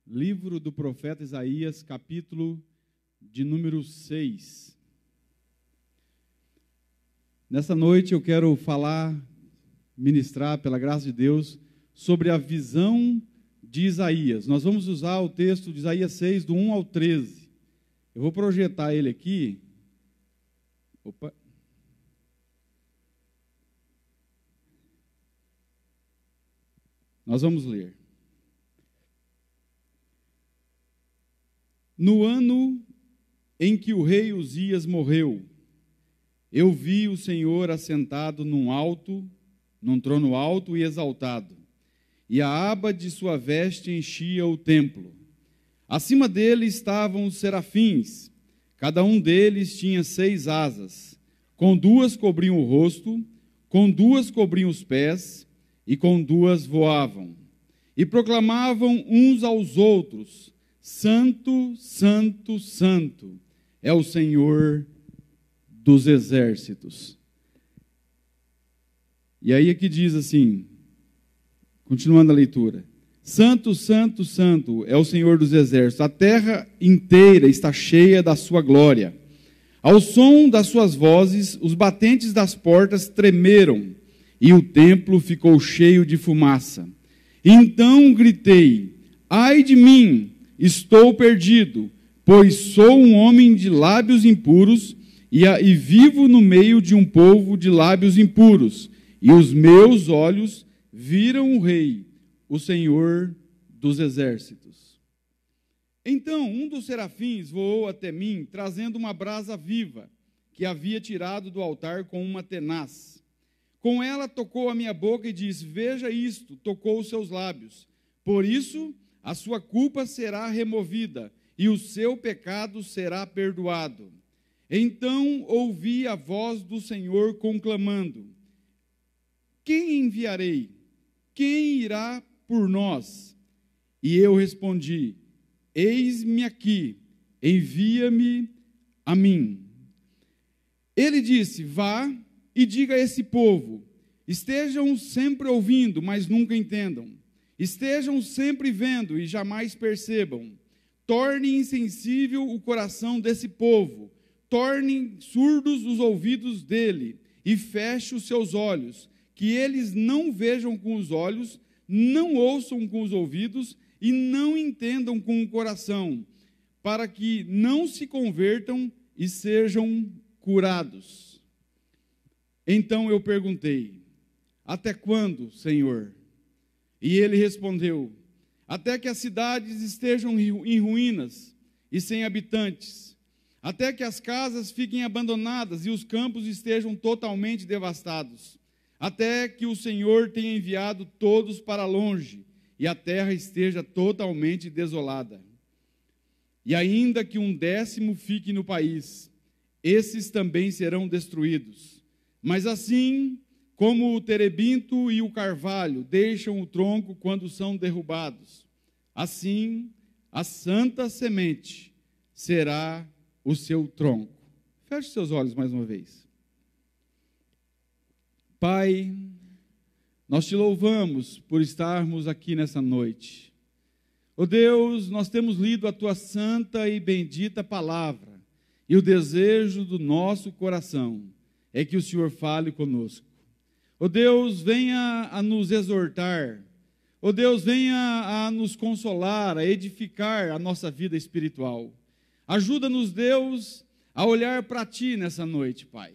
Livro do profeta Isaías, capítulo de número 6. Nessa noite eu quero ministrar, pela graça de Deus, sobre a visão de Isaías. Nós vamos usar o texto de Isaías 6, do 1 ao 13. Eu vou projetar ele aqui. Opa. Nós vamos ler. No ano em que o rei Uzias morreu, eu vi o Senhor assentado num trono alto e exaltado, e a aba de sua veste enchia o templo. Acima dele estavam os serafins, cada um deles tinha 6 asas, com 2 cobriam o rosto, com 2 cobriam os pés, e com 2 voavam, e proclamavam uns aos outros: Santo, Santo, Santo é o Senhor dos exércitos. E aí aqui diz assim, continuando a leitura: Santo, Santo, Santo é o Senhor dos exércitos, a terra inteira está cheia da sua glória. Ao som das suas vozes, os batentes das portas tremeram, e o templo ficou cheio de fumaça. Então gritei: ai de mim! Estou perdido, pois sou um homem de lábios impuros e vivo no meio de um povo de lábios impuros. E os meus olhos viram o Rei, o Senhor dos exércitos. Então um dos serafins voou até mim, trazendo uma brasa viva, que havia tirado do altar com uma tenaz. Com ela tocou a minha boca e disse: veja isto, tocou os seus lábios. Por isso a sua culpa será removida, e o seu pecado será perdoado. Então ouvi a voz do Senhor conclamando: quem enviarei? Quem irá por nós? E eu respondi: eis-me aqui, envia-me a mim. Ele disse: vá e diga a esse povo: estejam sempre ouvindo, mas nunca entendam. Estejam sempre vendo e jamais percebam. Torne insensível o coração desse povo. Torne surdos os ouvidos dele e feche os seus olhos, que eles não vejam com os olhos, não ouçam com os ouvidos e não entendam com o coração, para que não se convertam e sejam curados. Então eu perguntei: até quando, Senhor? E ele respondeu: até que as cidades estejam em ruínas e sem habitantes, até que as casas fiquem abandonadas e os campos estejam totalmente devastados, até que o Senhor tenha enviado todos para longe e a terra esteja totalmente desolada. E ainda que 1/10 fique no país, esses também serão destruídos. Mas assim como o terebinto e o carvalho deixam o tronco quando são derrubados, assim a santa semente será o seu tronco. Feche seus olhos mais uma vez. Pai, nós te louvamos por estarmos aqui nessa noite. Ó Deus, nós temos lido a tua santa e bendita palavra, e o desejo do nosso coração é que o Senhor fale conosco. Ó Deus, venha a nos exortar. Ó Deus, venha a nos consolar, a edificar a nossa vida espiritual. Ajuda-nos, Deus, a olhar para Ti nessa noite, Pai.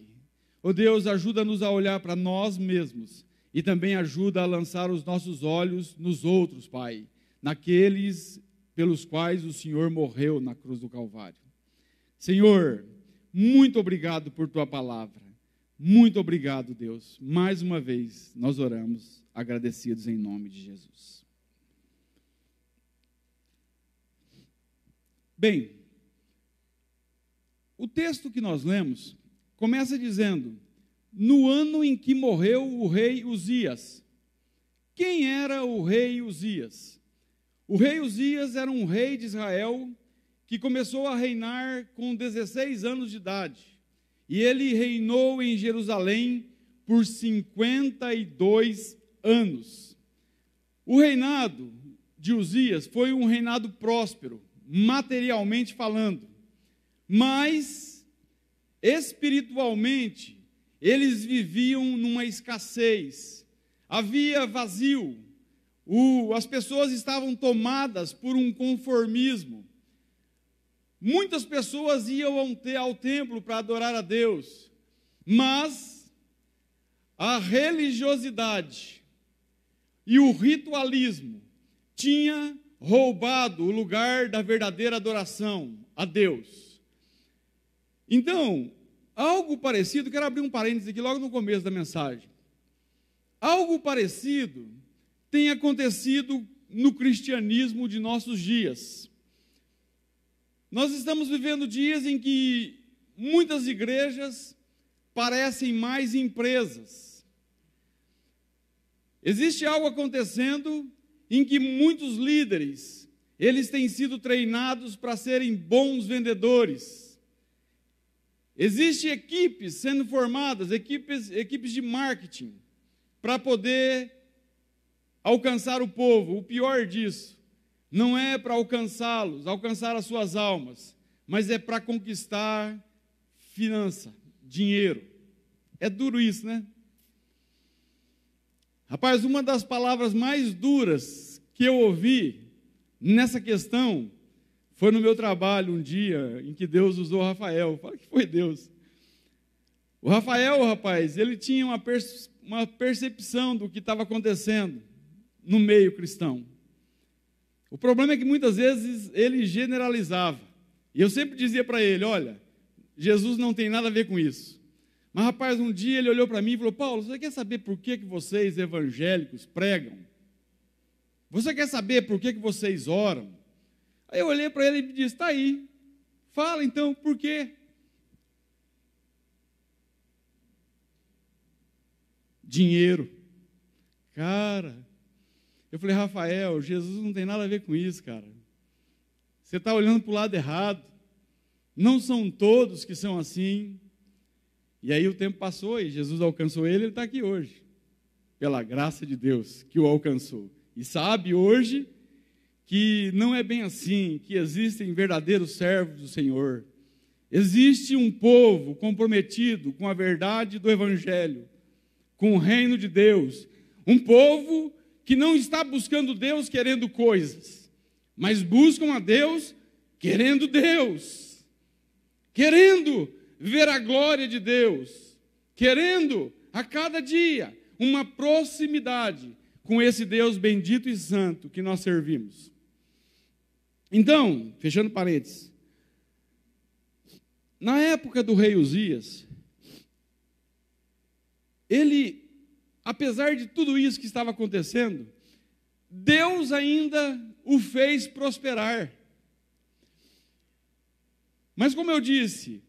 Ó Deus, ajuda-nos a olhar para nós mesmos e também ajuda a lançar os nossos olhos nos outros, Pai, naqueles pelos quais o Senhor morreu na cruz do Calvário. Senhor, muito obrigado por Tua palavra. Muito obrigado, Deus. Mais uma vez, nós oramos, agradecidos em nome de Jesus. Bem, o texto que nós lemos começa dizendo: no ano em que morreu o rei Uzias. Quem era o rei Uzias? O rei Uzias era um rei de Israel que começou a reinar com 16 anos de idade. E ele reinou em Jerusalém por 52 anos. O reinado de Uzias foi um reinado próspero, materialmente falando, mas espiritualmente eles viviam numa escassez, havia vazio, as pessoas estavam tomadas por um conformismo. Muitas pessoas iam ao templo para adorar a Deus, mas a religiosidade e o ritualismo tinha roubado o lugar da verdadeira adoração a Deus. Então, algo parecido, quero abrir um parênteses aqui logo no começo da mensagem. Algo parecido tem acontecido no cristianismo de nossos dias. Nós estamos vivendo dias em que muitas igrejas parecem mais empresas. Existe algo acontecendo em que muitos líderes, eles têm sido treinados para serem bons vendedores. Existem equipes sendo formadas, equipes de marketing, para poder alcançar o povo. O pior disso, não é para alcançá-los, alcançar as suas almas, mas é para conquistar finança, dinheiro. É duro isso, né? Rapaz, uma das palavras mais duras que eu ouvi nessa questão foi no meu trabalho um dia em que Deus usou o Rafael. Fala que foi Deus. O Rafael, rapaz, ele tinha uma percepção do que estava acontecendo no meio cristão. O problema é que muitas vezes ele generalizava. E eu sempre dizia para ele, olha, Jesus não tem nada a ver com isso. Mas, rapaz, um dia ele olhou para mim e falou, Paulo, você quer saber por que vocês evangélicos pregam? Você quer saber por que vocês oram? Aí eu olhei para ele e disse, está aí, fala então, por quê? Dinheiro. Cara, eu falei, Rafael, Jesus não tem nada a ver com isso, cara. Você está olhando para o lado errado. Não são todos que são assim. E aí o tempo passou e Jesus alcançou ele está aqui hoje. Pela graça de Deus que o alcançou. E sabe hoje que não é bem assim, que existem verdadeiros servos do Senhor. Existe um povo comprometido com a verdade do Evangelho, com o reino de Deus. Um povo que não está buscando Deus querendo coisas, mas buscam a Deus querendo Deus, querendo ver a glória de Deus, querendo a cada dia uma proximidade com esse Deus bendito e santo que nós servimos. Então, fechando parênteses, na época do rei Uzias, ele, apesar de tudo isso que estava acontecendo, Deus ainda o fez prosperar. Mas como eu disse,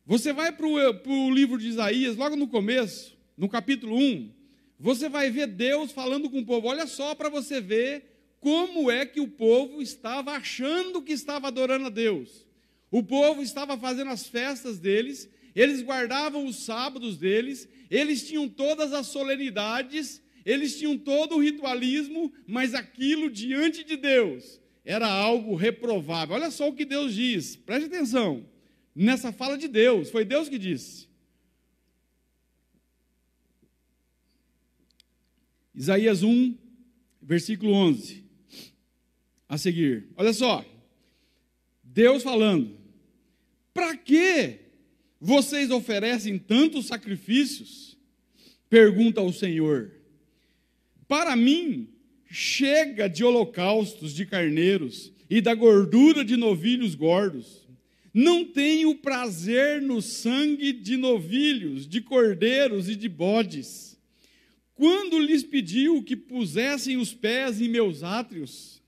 você vai para o livro de Isaías, logo no começo, no capítulo 1, você vai ver Deus falando com o povo. Olha só para você ver como é que o povo estava achando que estava adorando a Deus. O povo estava fazendo as festas deles, eles guardavam os sábados deles, eles tinham todas as solenidades, eles tinham todo o ritualismo, mas aquilo diante de Deus era algo reprovável. Olha só o que Deus diz, preste atenção. Nessa fala de Deus, foi Deus que disse. Isaías 1, versículo 11. A seguir, olha só. Deus falando. Para que vocês oferecem tantos sacrifícios? Pergunta ao Senhor. Para mim, chega de holocaustos de carneiros e da gordura de novilhos gordos. Não tenho prazer no sangue de novilhos, de cordeiros e de bodes. Quando lhes pediu que pusessem os pés em meus átrios,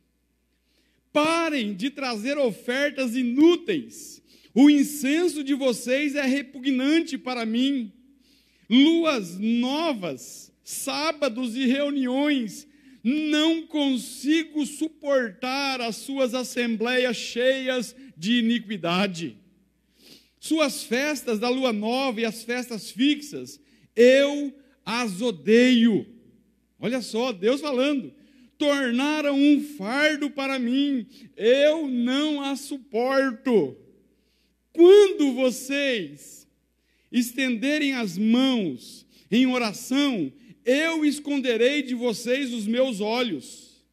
parem de trazer ofertas inúteis. O incenso de vocês é repugnante para mim. Luas novas, sábados e reuniões, não consigo suportar as suas assembleias cheias de iniquidade. Suas festas da lua nova e as festas fixas, eu as odeio. Olha só, Deus falando. tornaram um fardo para mim, eu não a suporto. Quando vocês estenderem as mãos em oração, eu esconderei de vocês os meus olhos.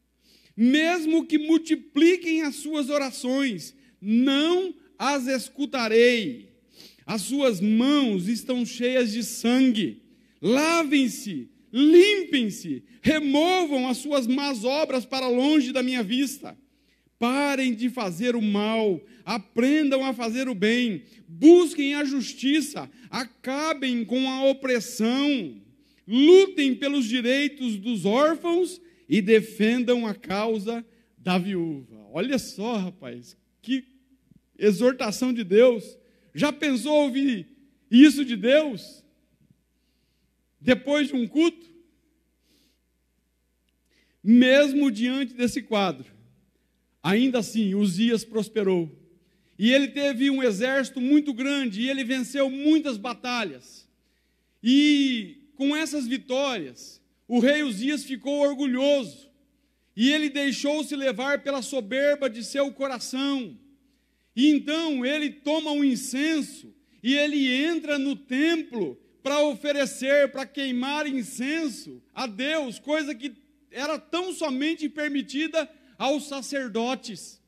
Mesmo que multipliquem as suas orações, não as escutarei. As suas mãos estão cheias de sangue. Lavem-se, limpem-se, removam as suas más obras para longe da minha vista. Parem de fazer o mal, aprendam a fazer o bem, busquem a justiça, acabem com a opressão, lutem pelos direitos dos órfãos e defendam a causa da viúva. Olha só, rapaz, que exortação de Deus. Já pensou ouvir isso de Deus? Depois de um culto? Mesmo diante desse quadro, ainda assim, Uzias prosperou. E ele teve um exército muito grande, e ele venceu muitas batalhas. E com essas vitórias, o rei Uzias ficou orgulhoso. E ele deixou-se levar pela soberba de seu coração. E então ele toma um incenso, e ele entra no templo para oferecer, para queimar incenso a Deus, coisa que era tão somente permitida aos sacerdotes.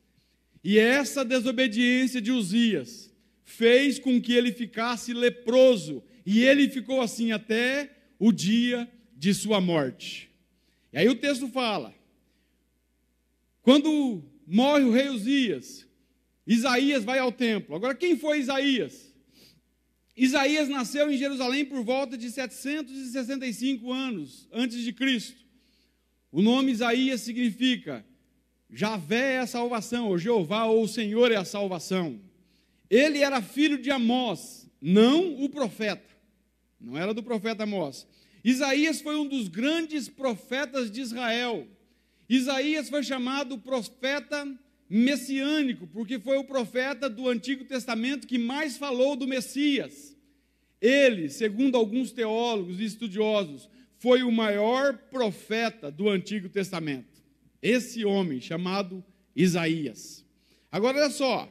E essa desobediência de Uzias fez com que ele ficasse leproso, e ele ficou assim até o dia de sua morte. E aí o texto fala, quando morre o rei Uzias, Isaías vai ao templo. Agora, quem foi Isaías? Isaías nasceu em Jerusalém por volta de 765 anos antes de Cristo. O nome Isaías significa Javé é a salvação, ou Jeová, ou o Senhor é a salvação. Ele era filho de Amós, não o profeta. Não era do profeta Amós. Isaías foi um dos grandes profetas de Israel. Isaías foi chamado profeta messiânico, porque foi o profeta do Antigo Testamento que mais falou do Messias. Ele, segundo alguns teólogos e estudiosos, foi o maior profeta do Antigo Testamento. Esse homem chamado Isaías. Agora olha só,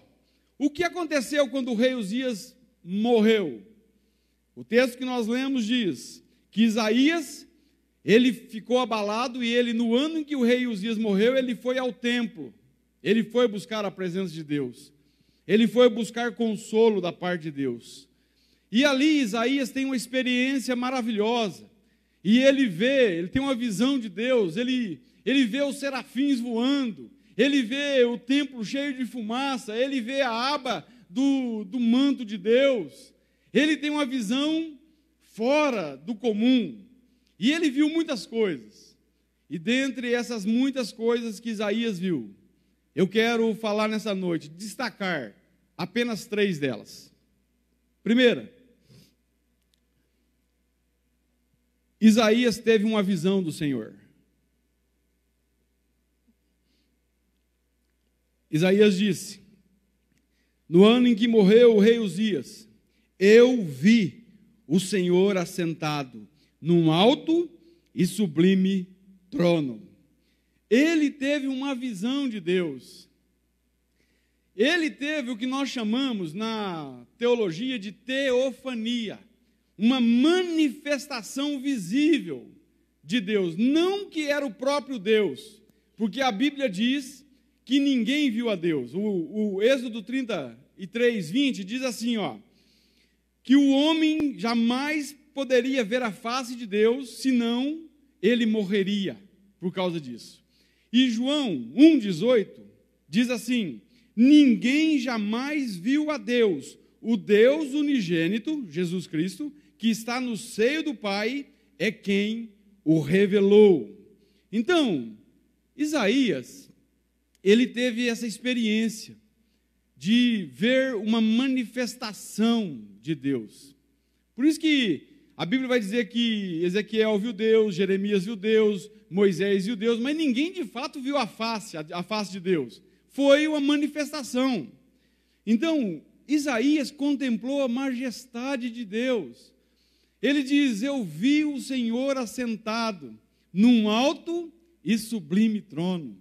o que aconteceu quando o rei Uzias morreu? O texto que nós lemos diz que Isaías, ele ficou abalado, e ele, no ano em que o rei Uzias morreu, ele foi ao templo. Ele foi buscar a presença de Deus. Ele foi buscar consolo da parte de Deus. E ali Isaías tem uma experiência maravilhosa. E ele tem uma visão de Deus, ele vê os serafins voando, ele vê o templo cheio de fumaça, ele vê a aba do manto de Deus. Ele tem uma visão fora do comum. E ele viu muitas coisas. E dentre essas muitas coisas que Isaías viu, eu quero falar nessa noite, destacar apenas 3 delas. Primeira, Isaías teve uma visão do Senhor. Isaías disse, no ano em que morreu o rei Uzias, eu vi o Senhor assentado num alto e sublime trono. Ele teve uma visão de Deus. Ele teve o que nós chamamos na teologia de teofania, uma manifestação visível de Deus, não que era o próprio Deus, porque a Bíblia diz que ninguém viu a Deus. O Êxodo 33, 20 diz assim, que o homem jamais poderia ver a face de Deus, senão ele morreria por causa disso. E João 1,18 diz assim, ninguém jamais viu a Deus, o Deus unigênito, Jesus Cristo, que está no seio do Pai, é quem o revelou. Então, Isaías, ele teve essa experiência de ver uma manifestação de Deus. Por isso que a Bíblia vai dizer que Ezequiel viu Deus, Jeremias viu Deus, Moisés viu Deus, mas ninguém de fato viu a face de Deus. Foi uma manifestação. Então, Isaías contemplou a majestade de Deus. Ele diz, eu vi o Senhor assentado num alto e sublime trono.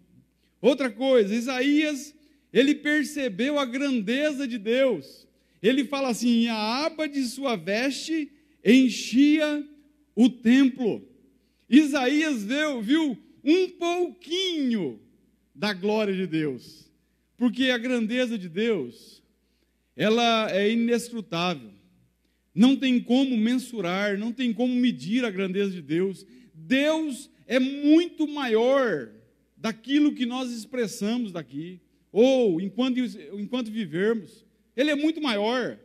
Outra coisa, Isaías, ele percebeu a grandeza de Deus. Ele fala assim: a aba de sua veste enchia o templo. Isaías viu um pouquinho da glória de Deus, porque a grandeza de Deus, ela é inescrutável. Não tem como mensurar, não tem como medir a grandeza de Deus. Deus é muito maior daquilo que nós expressamos daqui, ou enquanto vivermos. Ele é muito maior.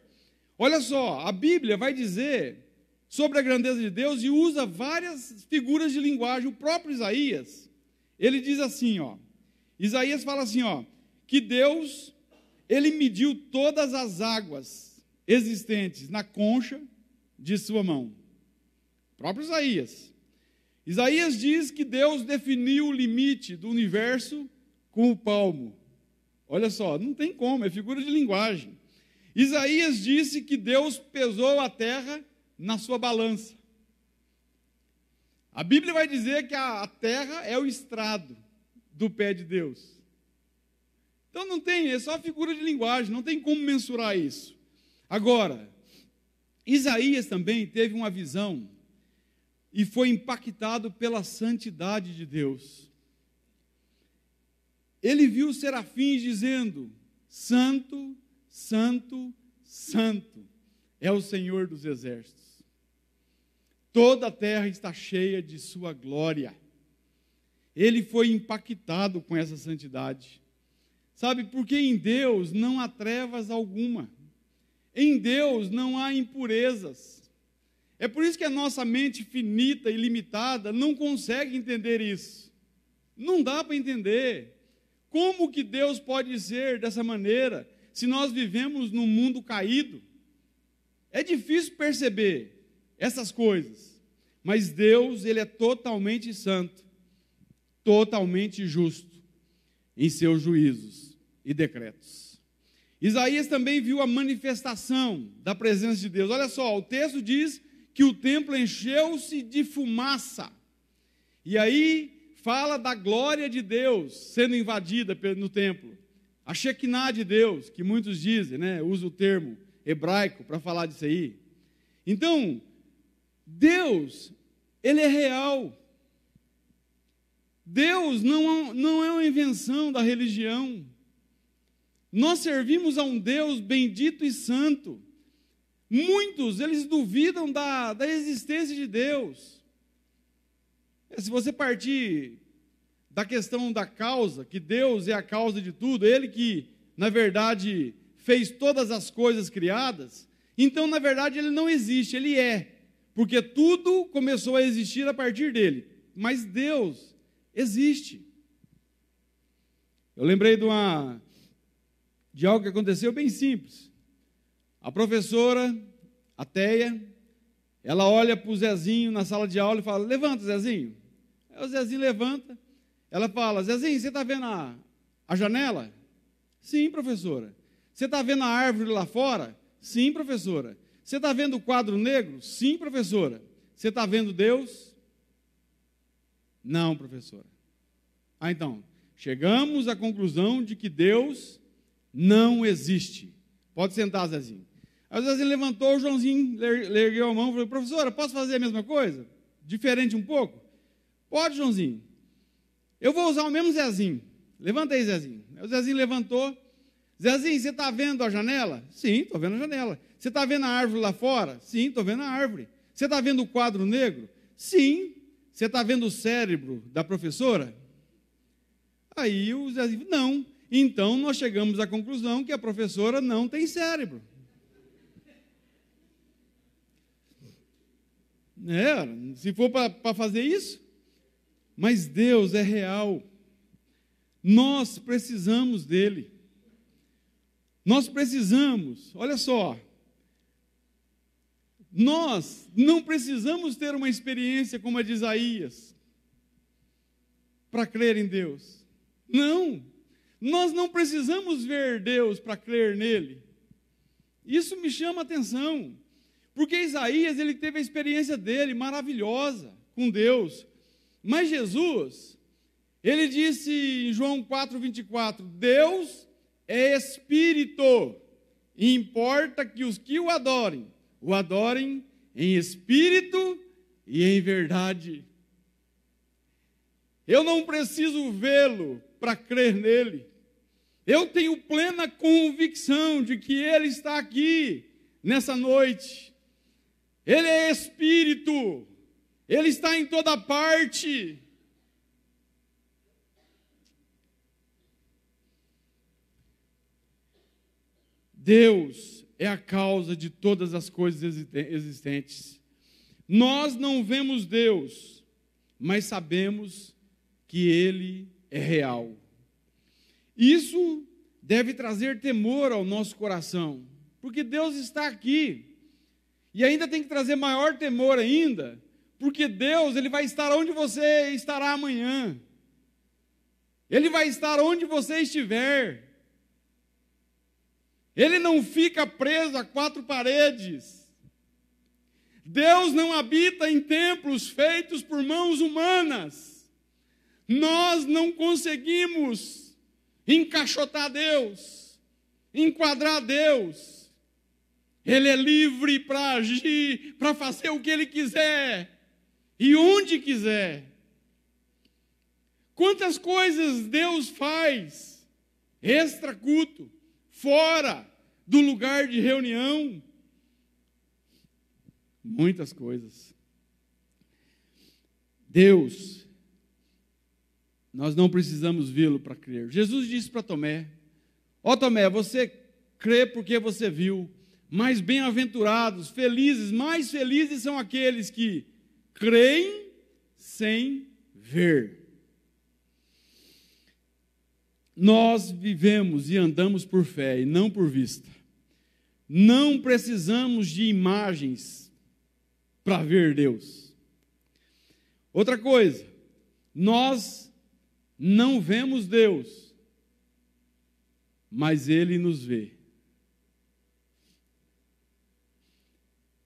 Olha só, a Bíblia vai dizer sobre a grandeza de Deus e usa várias figuras de linguagem. O próprio Isaías, ele diz assim, Isaías fala assim, que Deus, ele mediu todas as águas existentes na concha de sua mão. O próprio Isaías. Isaías diz que Deus definiu o limite do universo com o palmo. Olha só, não tem como, é figura de linguagem. Isaías disse que Deus pesou a terra na sua balança. A Bíblia vai dizer que a terra é o estrado do pé de Deus. Então não tem, é só figura de linguagem, não tem como mensurar isso. Agora, Isaías também teve uma visão e foi impactado pela santidade de Deus. Ele viu os serafins dizendo: Santo, Santo, Santo é o Senhor dos exércitos. Toda a terra está cheia de sua glória. Ele foi impactado com essa santidade. Sabe, porque em Deus não há trevas alguma. Em Deus não há impurezas. É por isso que a nossa mente finita e limitada não consegue entender isso. Não dá para entender. Como que Deus pode ser dessa maneira, se nós vivemos num mundo caído? É difícil perceber essas coisas, mas Deus, ele é totalmente santo, totalmente justo em seus juízos e decretos. Isaías também viu a manifestação da presença de Deus. Olha só, o texto diz que o templo encheu-se de fumaça, e aí fala da glória de Deus sendo invadida no templo. A Shekinah de Deus, que muitos dizem, usa o termo hebraico para falar disso aí. Então, Deus, ele é real. Deus não é uma invenção da religião. Nós servimos a um Deus bendito e santo. Muitos, eles duvidam da existência de Deus. Se você partir da questão da causa, que Deus é a causa de tudo, Ele que, na verdade, fez todas as coisas criadas, então, na verdade, Ele não existe, Ele é, porque tudo começou a existir a partir dEle, mas Deus existe. Eu lembrei de algo que aconteceu bem simples. A professora, a Teia, ela olha para o Zezinho na sala de aula e fala: levanta, Zezinho. Aí o Zezinho levanta. Ela fala: Zezinho, você está vendo a janela? Sim, professora. Você está vendo a árvore lá fora? Sim, professora. Você está vendo o quadro negro? Sim, professora. Você está vendo Deus? Não, professora. Então, chegamos à conclusão de que Deus não existe. Pode sentar, Zezinho. Aí o Zezinho levantou, o Joãozinho ergueu a mão e falou: professora, posso fazer a mesma coisa? Diferente um pouco? Pode, Joãozinho. Eu vou usar o mesmo Zezinho. Levanta aí, Zezinho. Aí o Zezinho levantou. Zezinho, você está vendo a janela? Sim, estou vendo a janela. Você está vendo a árvore lá fora? Sim, estou vendo a árvore. Você está vendo o quadro negro? Sim. Você está vendo o cérebro da professora? Aí o Zezinho: não. Então nós chegamos à conclusão que a professora não tem cérebro. Se for para fazer isso. Mas Deus é real. Nós precisamos dele. Nós precisamos, olha só, nós não precisamos ter uma experiência como a de Isaías para crer em Deus. Não, nós não precisamos ver Deus para crer nele. Isso me chama a atenção, porque Isaías, ele teve a experiência dele, maravilhosa, com Deus. Mas Jesus, Ele disse em João 4:24, Deus é Espírito, e importa que os que o adorem em Espírito e em verdade. Eu não preciso vê-lo para crer nele. Eu tenho plena convicção de que Ele está aqui nessa noite. Ele é Espírito. Ele está em toda parte. Deus é a causa de todas as coisas existentes. Nós não vemos Deus, mas sabemos que Ele é real. Isso deve trazer temor ao nosso coração, porque Deus está aqui. E ainda tem que trazer maior temor ainda, porque Deus, Ele vai estar onde você estará amanhã. Ele vai estar onde você estiver. Ele não fica preso a quatro paredes. Deus não habita em templos feitos por mãos humanas. Nós não conseguimos encaixotar Deus, enquadrar Deus. Ele é livre para agir, para fazer o que Ele quiser e onde quiser. Quantas coisas Deus faz extra culto, fora do lugar de reunião? Muitas coisas. Deus, nós não precisamos vê-lo para crer. Jesus disse para Tomé, Tomé, você crê porque você viu, mas bem-aventurados, felizes, mais felizes são aqueles que creem sem ver. Nós vivemos e andamos por fé e não por vista. Não precisamos de imagens para ver Deus. Outra coisa, nós não vemos Deus, mas Ele nos vê.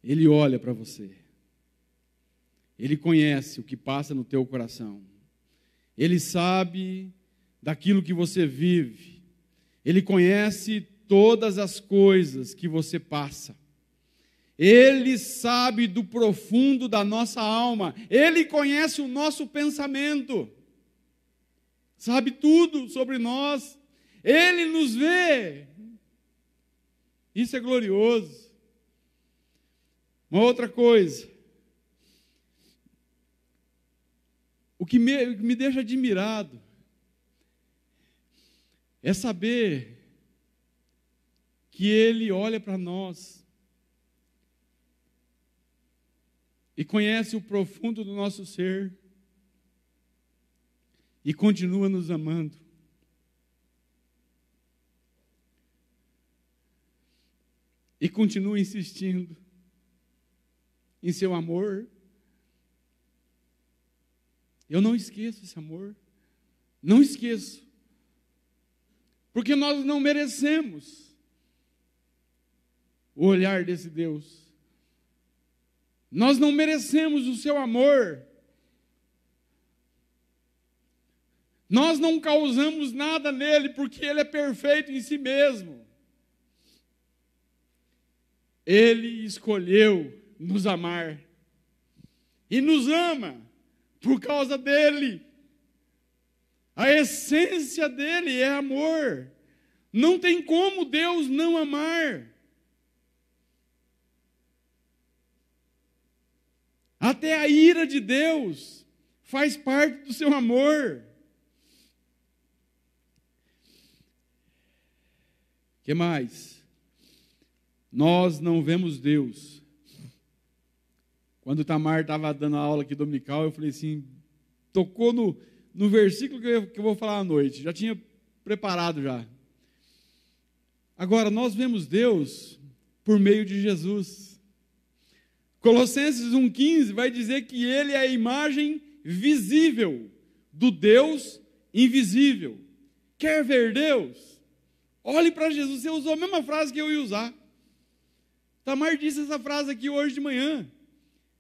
Ele olha para você. Ele conhece o que passa no teu coração. Ele sabe daquilo que você vive. Ele conhece todas as coisas que você passa. Ele sabe do profundo da nossa alma. Ele conhece o nosso pensamento. Sabe tudo sobre nós. Ele nos vê. Isso é glorioso. Uma outra coisa. O que me deixa admirado é saber que Ele olha para nós e conhece o profundo do nosso ser e continua nos amando. E continua insistindo em seu amor. Eu não esqueço esse amor. Não esqueço. Porque nós não merecemos o olhar desse Deus. Nós não merecemos o seu amor. Nós não causamos nada nele, porque ele é perfeito em si mesmo. Ele escolheu nos amar. E nos ama por causa dele. A essência dele é amor. Não tem como Deus não amar. Até a ira de Deus faz parte do seu amor. O que mais? Nós não vemos Deus. Quando o Tamar estava dando a aula aqui dominical, eu falei assim, tocou no versículo que eu vou falar à noite. Já tinha preparado já. Agora, nós vemos Deus por meio de Jesus. Colossenses 1,15 vai dizer que Ele é a imagem visível do Deus invisível. Quer ver Deus? Olhe para Jesus. Você usou a mesma frase que eu ia usar. Tamar disse essa frase aqui hoje de manhã.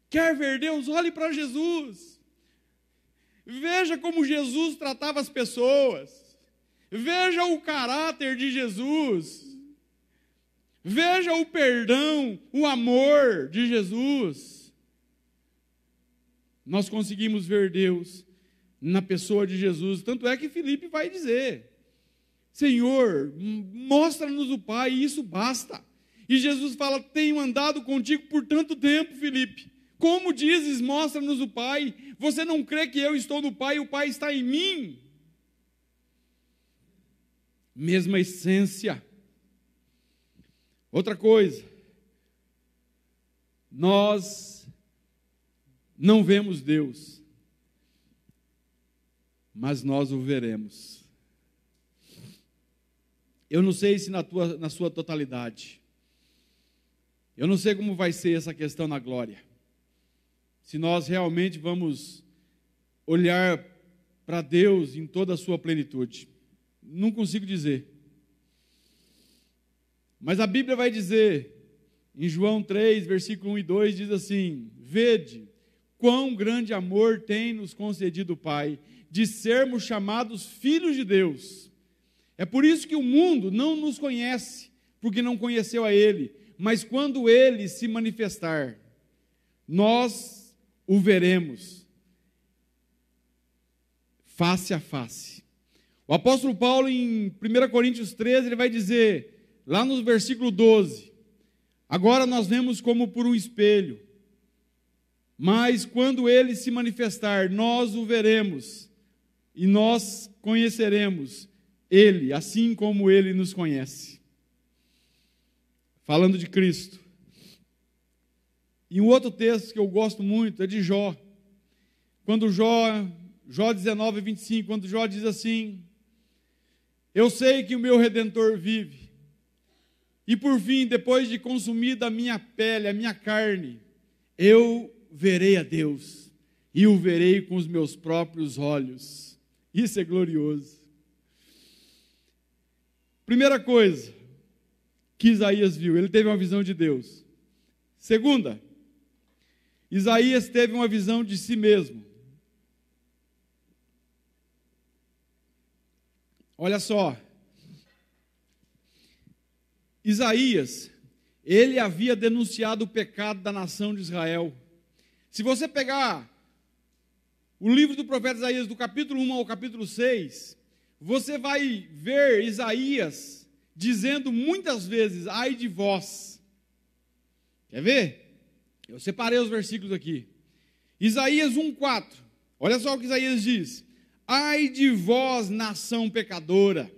Quer ver Deus? Olhe para Jesus. Veja como Jesus tratava as pessoas. Veja o caráter de Jesus. Veja o perdão, o amor de Jesus. Nós conseguimos ver Deus na pessoa de Jesus. Tanto é que Filipe vai dizer: Senhor, mostra-nos o Pai, e isso basta. E Jesus fala: tenho andado contigo por tanto tempo, Filipe. Como dizes, mostra-nos o Pai? Você não crê que eu estou no Pai e o Pai está em mim? Mesma essência. Outra coisa, nós não vemos Deus, mas nós o veremos. Eu não sei se na sua totalidade. Eu não sei como vai ser essa questão na glória. Se nós realmente vamos olhar para Deus em toda a sua plenitude. Não consigo dizer. Mas a Bíblia vai dizer, em João 3, versículo 1 e 2, diz assim: vede, quão grande amor tem nos concedido o Pai, de sermos chamados filhos de Deus. É por isso que o mundo não nos conhece, porque não conheceu a Ele. Mas quando Ele se manifestar, nós o veremos face a face. O apóstolo Paulo, em 1 Coríntios 13, ele vai dizer, lá no versículo 12, agora nós vemos como por um espelho, mas quando Ele se manifestar, nós o veremos, e nós conheceremos Ele, assim como Ele nos conhece. Falando de Cristo. E um outro texto que eu gosto muito é de Jó. Quando Jó 19, 25, quando Jó diz assim: eu sei que o meu Redentor vive, e por fim, depois de consumida a minha pele, a minha carne, eu verei a Deus, e o verei com os meus próprios olhos. Isso é glorioso. Primeira coisa que Isaías viu, ele teve uma visão de Deus. Segunda, Isaías teve uma visão de si mesmo. Olha só, Isaías, ele havia denunciado o pecado da nação de Israel. Se você pegar o livro do profeta Isaías, do capítulo 1 ao capítulo 6, você vai ver Isaías dizendo muitas vezes: ai de vós. Quer ver? Eu separei os versículos aqui. Isaías 1:4. Olha só o que Isaías diz: ai de vós, nação pecadora,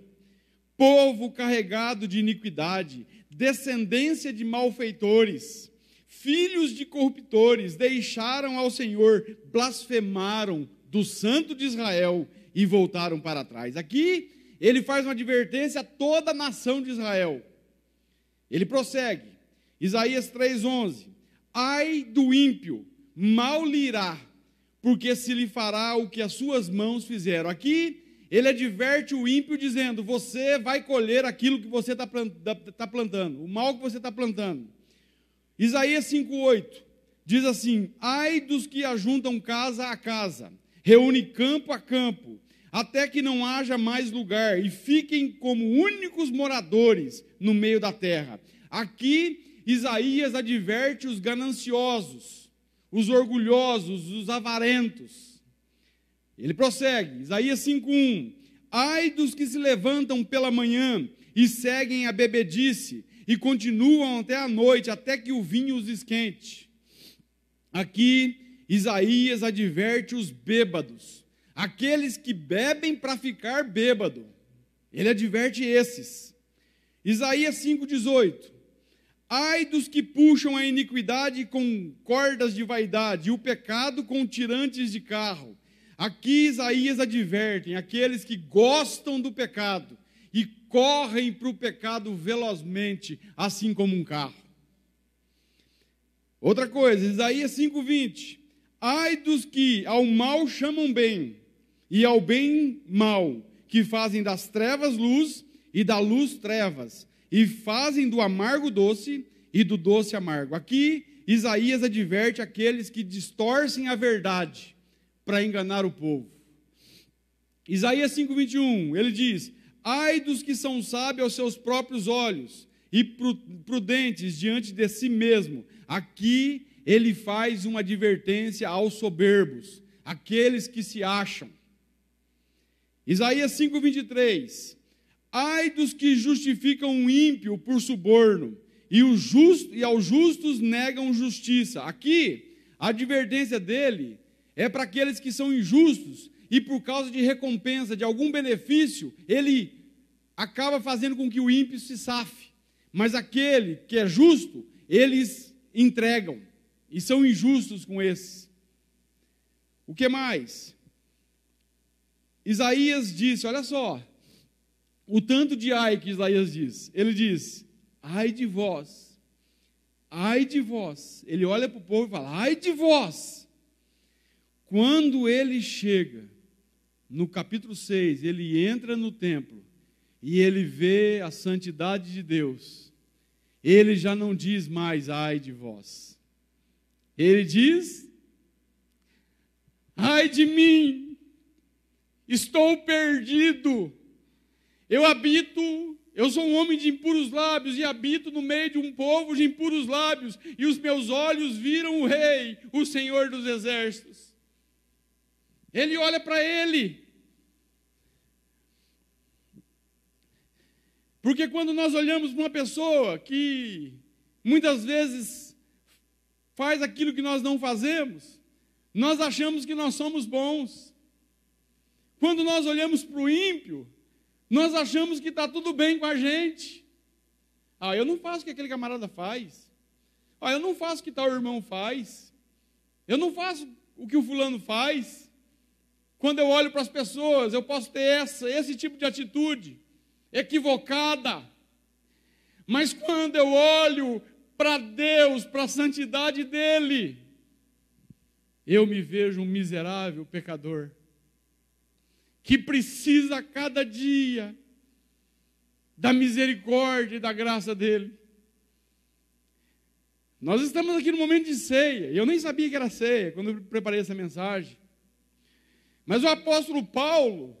povo carregado de iniquidade, descendência de malfeitores, filhos de corruptores, deixaram ao Senhor, blasfemaram do Santo de Israel e voltaram para trás. Aqui ele faz uma advertência a toda a nação de Israel. Ele prossegue, Isaías 3:11, ai do ímpio, mal lhe irá, porque se lhe fará o que as suas mãos fizeram. Aqui ele adverte o ímpio dizendo: você vai colher aquilo que você está plantando, o mal que você está plantando. Isaías 5:8 diz assim: ai dos que ajuntam casa a casa, reúne campo a campo, até que não haja mais lugar, e fiquem como únicos moradores no meio da terra. Aqui Isaías adverte os gananciosos, os orgulhosos, os avarentos. Ele prossegue, Isaías 5:1, ai dos que se levantam pela manhã e seguem a bebedice, e continuam até a noite, até que o vinho os esquente. Aqui Isaías adverte os bêbados, aqueles que bebem para ficar bêbado. Ele adverte esses. Isaías 5:18, ai dos que puxam a iniquidade com cordas de vaidade, e o pecado com tirantes de carro. Aqui Isaías adverte aqueles que gostam do pecado e correm para o pecado velozmente, assim como um carro. Outra coisa, Isaías 5:20, ai dos que ao mal chamam bem, e ao bem mal, que fazem das trevas luz, e da luz trevas, e fazem do amargo doce, e do doce amargo. Aqui Isaías adverte aqueles que distorcem a verdade para enganar o povo. Isaías 5:21, ele diz: ai dos que são sábios aos seus próprios olhos e prudentes diante de si mesmo. Aqui ele faz uma advertência aos soberbos, aqueles que se acham. Isaías 5:23, ai dos que justificam o ímpio por suborno, e aos justos negam justiça. Aqui, a advertência dele é para aqueles que são injustos, e por causa de recompensa, de algum benefício, ele acaba fazendo com que o ímpio se safe. Mas aquele que é justo, eles entregam, e são injustos com esses. O que mais? Isaías disse, olha só, o tanto de ai que Isaías diz. Ele diz, ai de vós, ai de vós. Ele olha para o povo e fala, ai de vós. Quando ele chega, no capítulo 6, ele entra no templo, e ele vê a santidade de Deus, ele já não diz mais, ai de vós. Ele diz, ai de mim, estou perdido. Eu sou um homem de impuros lábios e habito no meio de um povo de impuros lábios, e os meus olhos viram o Rei, o Senhor dos Exércitos. Ele olha para ele. Porque quando nós olhamos para uma pessoa que muitas vezes faz aquilo que nós não fazemos, nós achamos que nós somos bons. Quando nós olhamos para o ímpio, nós achamos que está tudo bem com a gente. Ah, eu não faço o que aquele camarada faz. Ah, eu não faço o que tal irmão faz. Eu não faço o que o fulano faz. Quando eu olho para as pessoas, eu posso ter esse tipo de atitude equivocada. Mas quando eu olho para Deus, para a santidade dele, eu me vejo um miserável pecador, que precisa a cada dia da misericórdia e da graça dele. Nós estamos aqui no momento de ceia, e eu nem sabia que era ceia, quando eu preparei essa mensagem. Mas o apóstolo Paulo,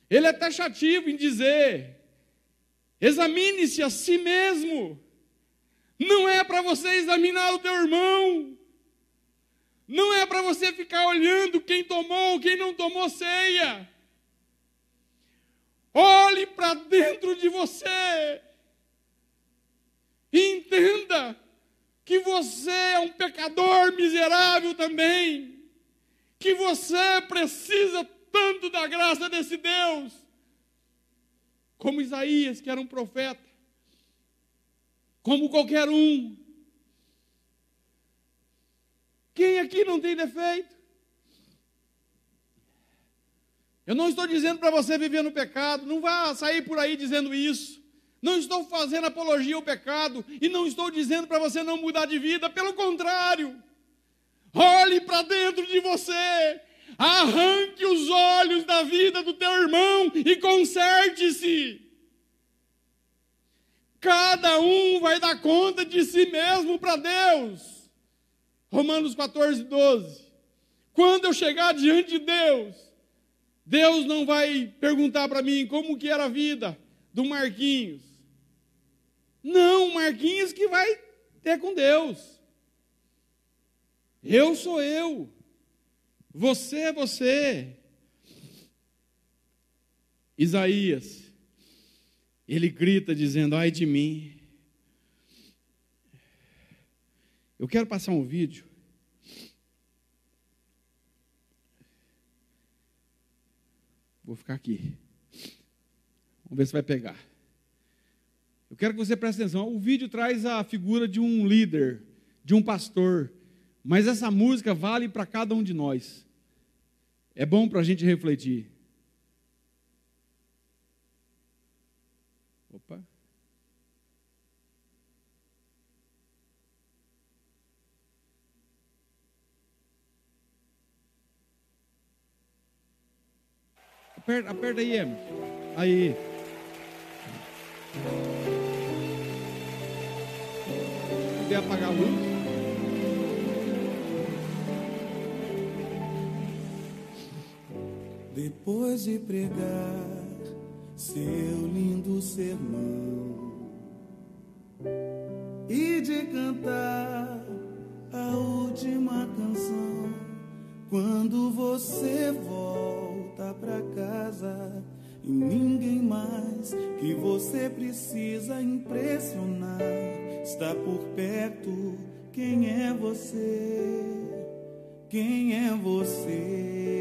ele é taxativo em dizer, examine-se a si mesmo. Não é para você examinar o teu irmão, não é para você ficar olhando quem tomou, quem não tomou ceia. Olhe para dentro de você e entenda que você é um pecador miserável também, que você precisa tanto da graça desse Deus, como Isaías, que era um profeta, como qualquer um. Quem aqui não tem defeito? Eu não estou dizendo para você viver no pecado, não vá sair por aí dizendo isso. Não estou fazendo apologia ao pecado, e não estou dizendo para você não mudar de vida, pelo contrário. Olhe para dentro de você, arranque os olhos da vida do teu irmão e conserte-se. Cada um vai dar conta de si mesmo para Deus. Romanos 14:12. Quando eu chegar diante de Deus, Deus não vai perguntar para mim como que era a vida do Marquinhos. Não, Marquinhos que vai ter com Deus. Eu sou eu. Você é você. Isaías, ele grita dizendo, ai de mim. Eu quero passar um vídeo. Vou ficar aqui. Vamos ver se vai pegar. Eu quero que você preste atenção. O vídeo traz a figura de um líder, de um pastor. Mas essa música vale para cada um de nós. É bom para a gente refletir. Opa. Aperta aí, Emerson. Aí. Se puder apagar a luz. Depois de pregar seu lindo sermão e de cantar a última canção, quando você volta pra casa e ninguém mais que você precisa impressionar está por perto, quem é você? Quem é você?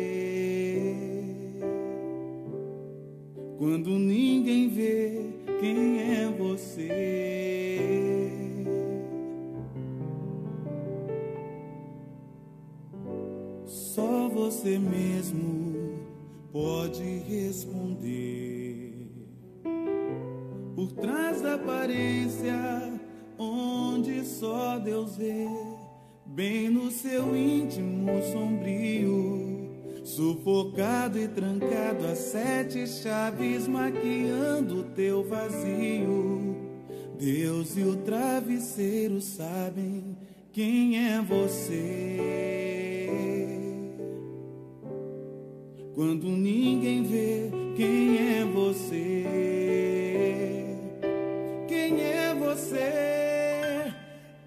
Quando ninguém vê, quem é você? Só você mesmo pode responder. Por trás da aparência, onde só Deus vê, bem no seu íntimo sombrio, sufocado e trancado a 7 chaves, maquiando teu vazio. Deus e o travesseiro sabem quem é você. Quando ninguém vê, quem é você? Quem é você?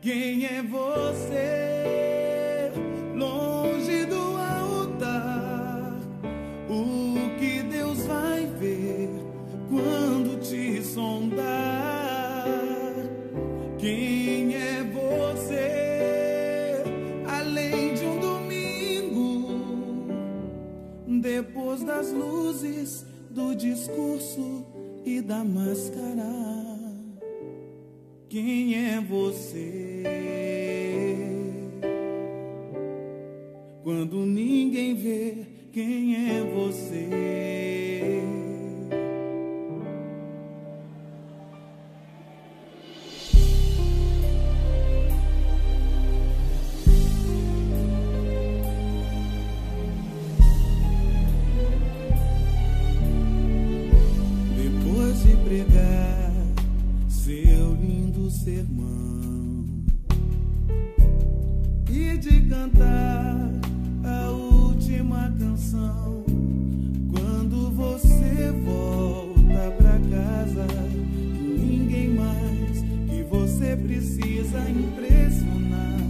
Quem é você? Longe do altar, o que Deus vai ver quando te sondar? Quem é você? Além de um domingo, depois das luzes do discurso e da máscara. Quem é você? Quando ninguém vê, quem é você? Depois de pregar seu lindo sermão e de cantar a última canção, quando você volta pra casa, ninguém mais que você precisa impressionar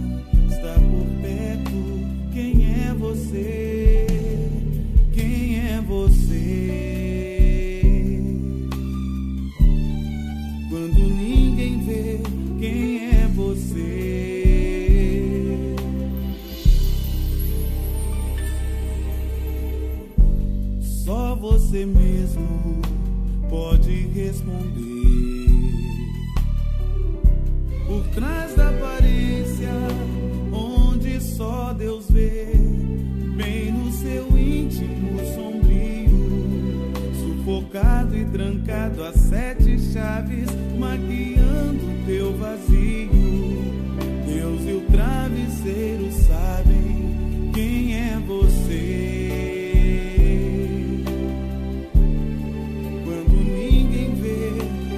está por perto. Quem é você? Quem é você? Quando ninguém vê, quem é você? Só você mesmo pode responder. Por trás da aparência, onde só Deus vê, bem no seu íntimo sombrio, sufocado e trancado a 7 chaves, maquiando teu vazio. Deus e o travesseiro sabem quem é você. Quando ninguém vê,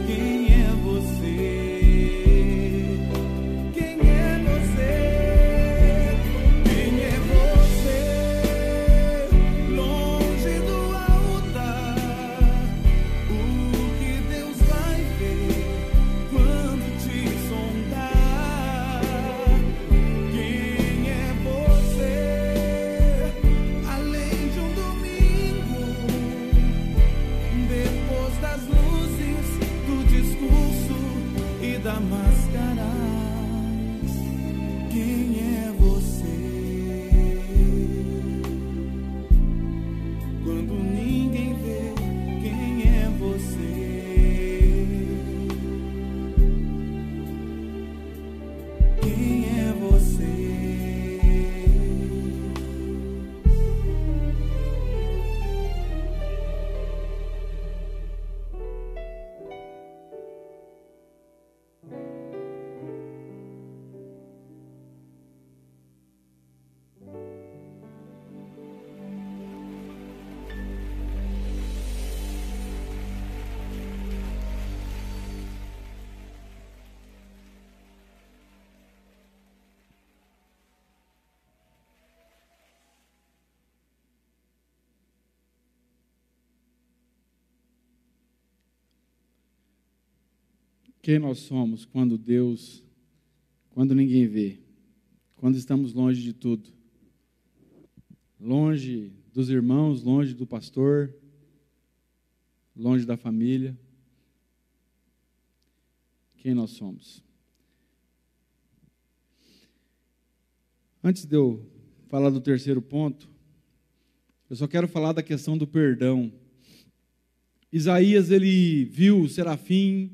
quem é você? Quem é você? Quem é você? Longe do altar, o que Deus vai ver quando te sondar? Quem é você? Além de um domingo, depois das luzes do discurso e da máscara. Quem é você? Quando ninguém vê, quem é você? Quem é você? Quem nós somos quando ninguém vê, quando estamos longe de tudo, longe dos irmãos, longe do pastor, longe da família. Quem nós somos? Antes de eu falar do terceiro ponto, eu só quero falar da questão do perdão. Isaías, ele viu o serafim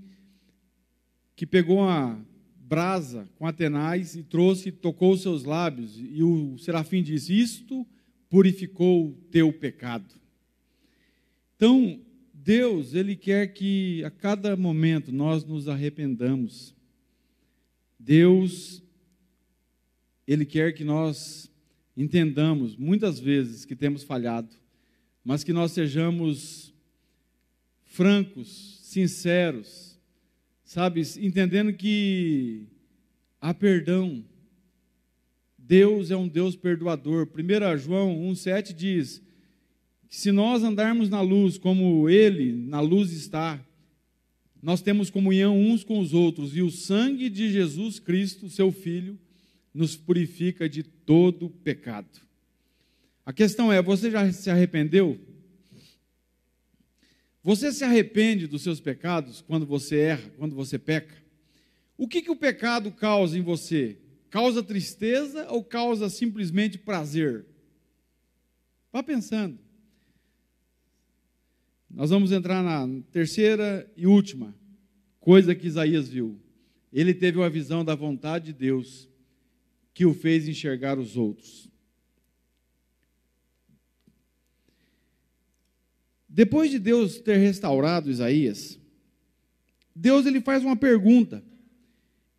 que pegou uma brasa com atenaz e trouxe e tocou os seus lábios, e o serafim disse: isto purificou o teu pecado. Então, Deus, ele quer que a cada momento nós nos arrependamos. Deus, ele quer que nós entendamos muitas vezes que temos falhado, mas que nós sejamos francos, sinceros, sabe, entendendo que há perdão. Deus é um Deus perdoador. 1 João 1,7 diz que se nós andarmos na luz como Ele na luz está, nós temos comunhão uns com os outros, e o sangue de Jesus Cristo, seu Filho, nos purifica de todo pecado. A questão é, você já se arrependeu? Você se arrepende dos seus pecados quando você erra, quando você peca? O que o pecado causa em você? Causa tristeza ou causa simplesmente prazer? Vá pensando. Nós vamos entrar na terceira e última coisa que Isaías viu. Ele teve uma visão da vontade de Deus que o fez enxergar os outros. Depois de Deus ter restaurado Isaías, Deus ele faz uma pergunta.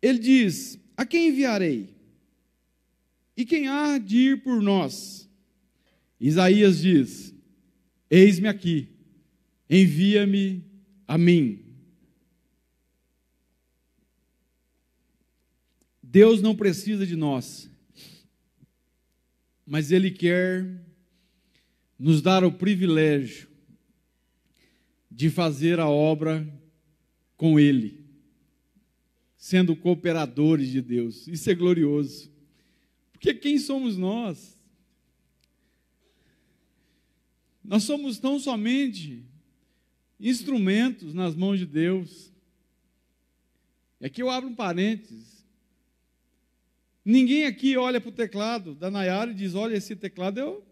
Ele diz: a quem enviarei? E quem há de ir por nós? Isaías diz: eis-me aqui, envia-me a mim. Deus não precisa de nós, mas Ele quer nos dar o privilégio de fazer a obra com Ele, sendo cooperadores de Deus. Isso é glorioso, porque quem somos nós? Nós somos tão somente instrumentos nas mãos de Deus. E aqui eu abro um parênteses. Ninguém aqui olha para o teclado da Nayara e diz: olha, esse teclado,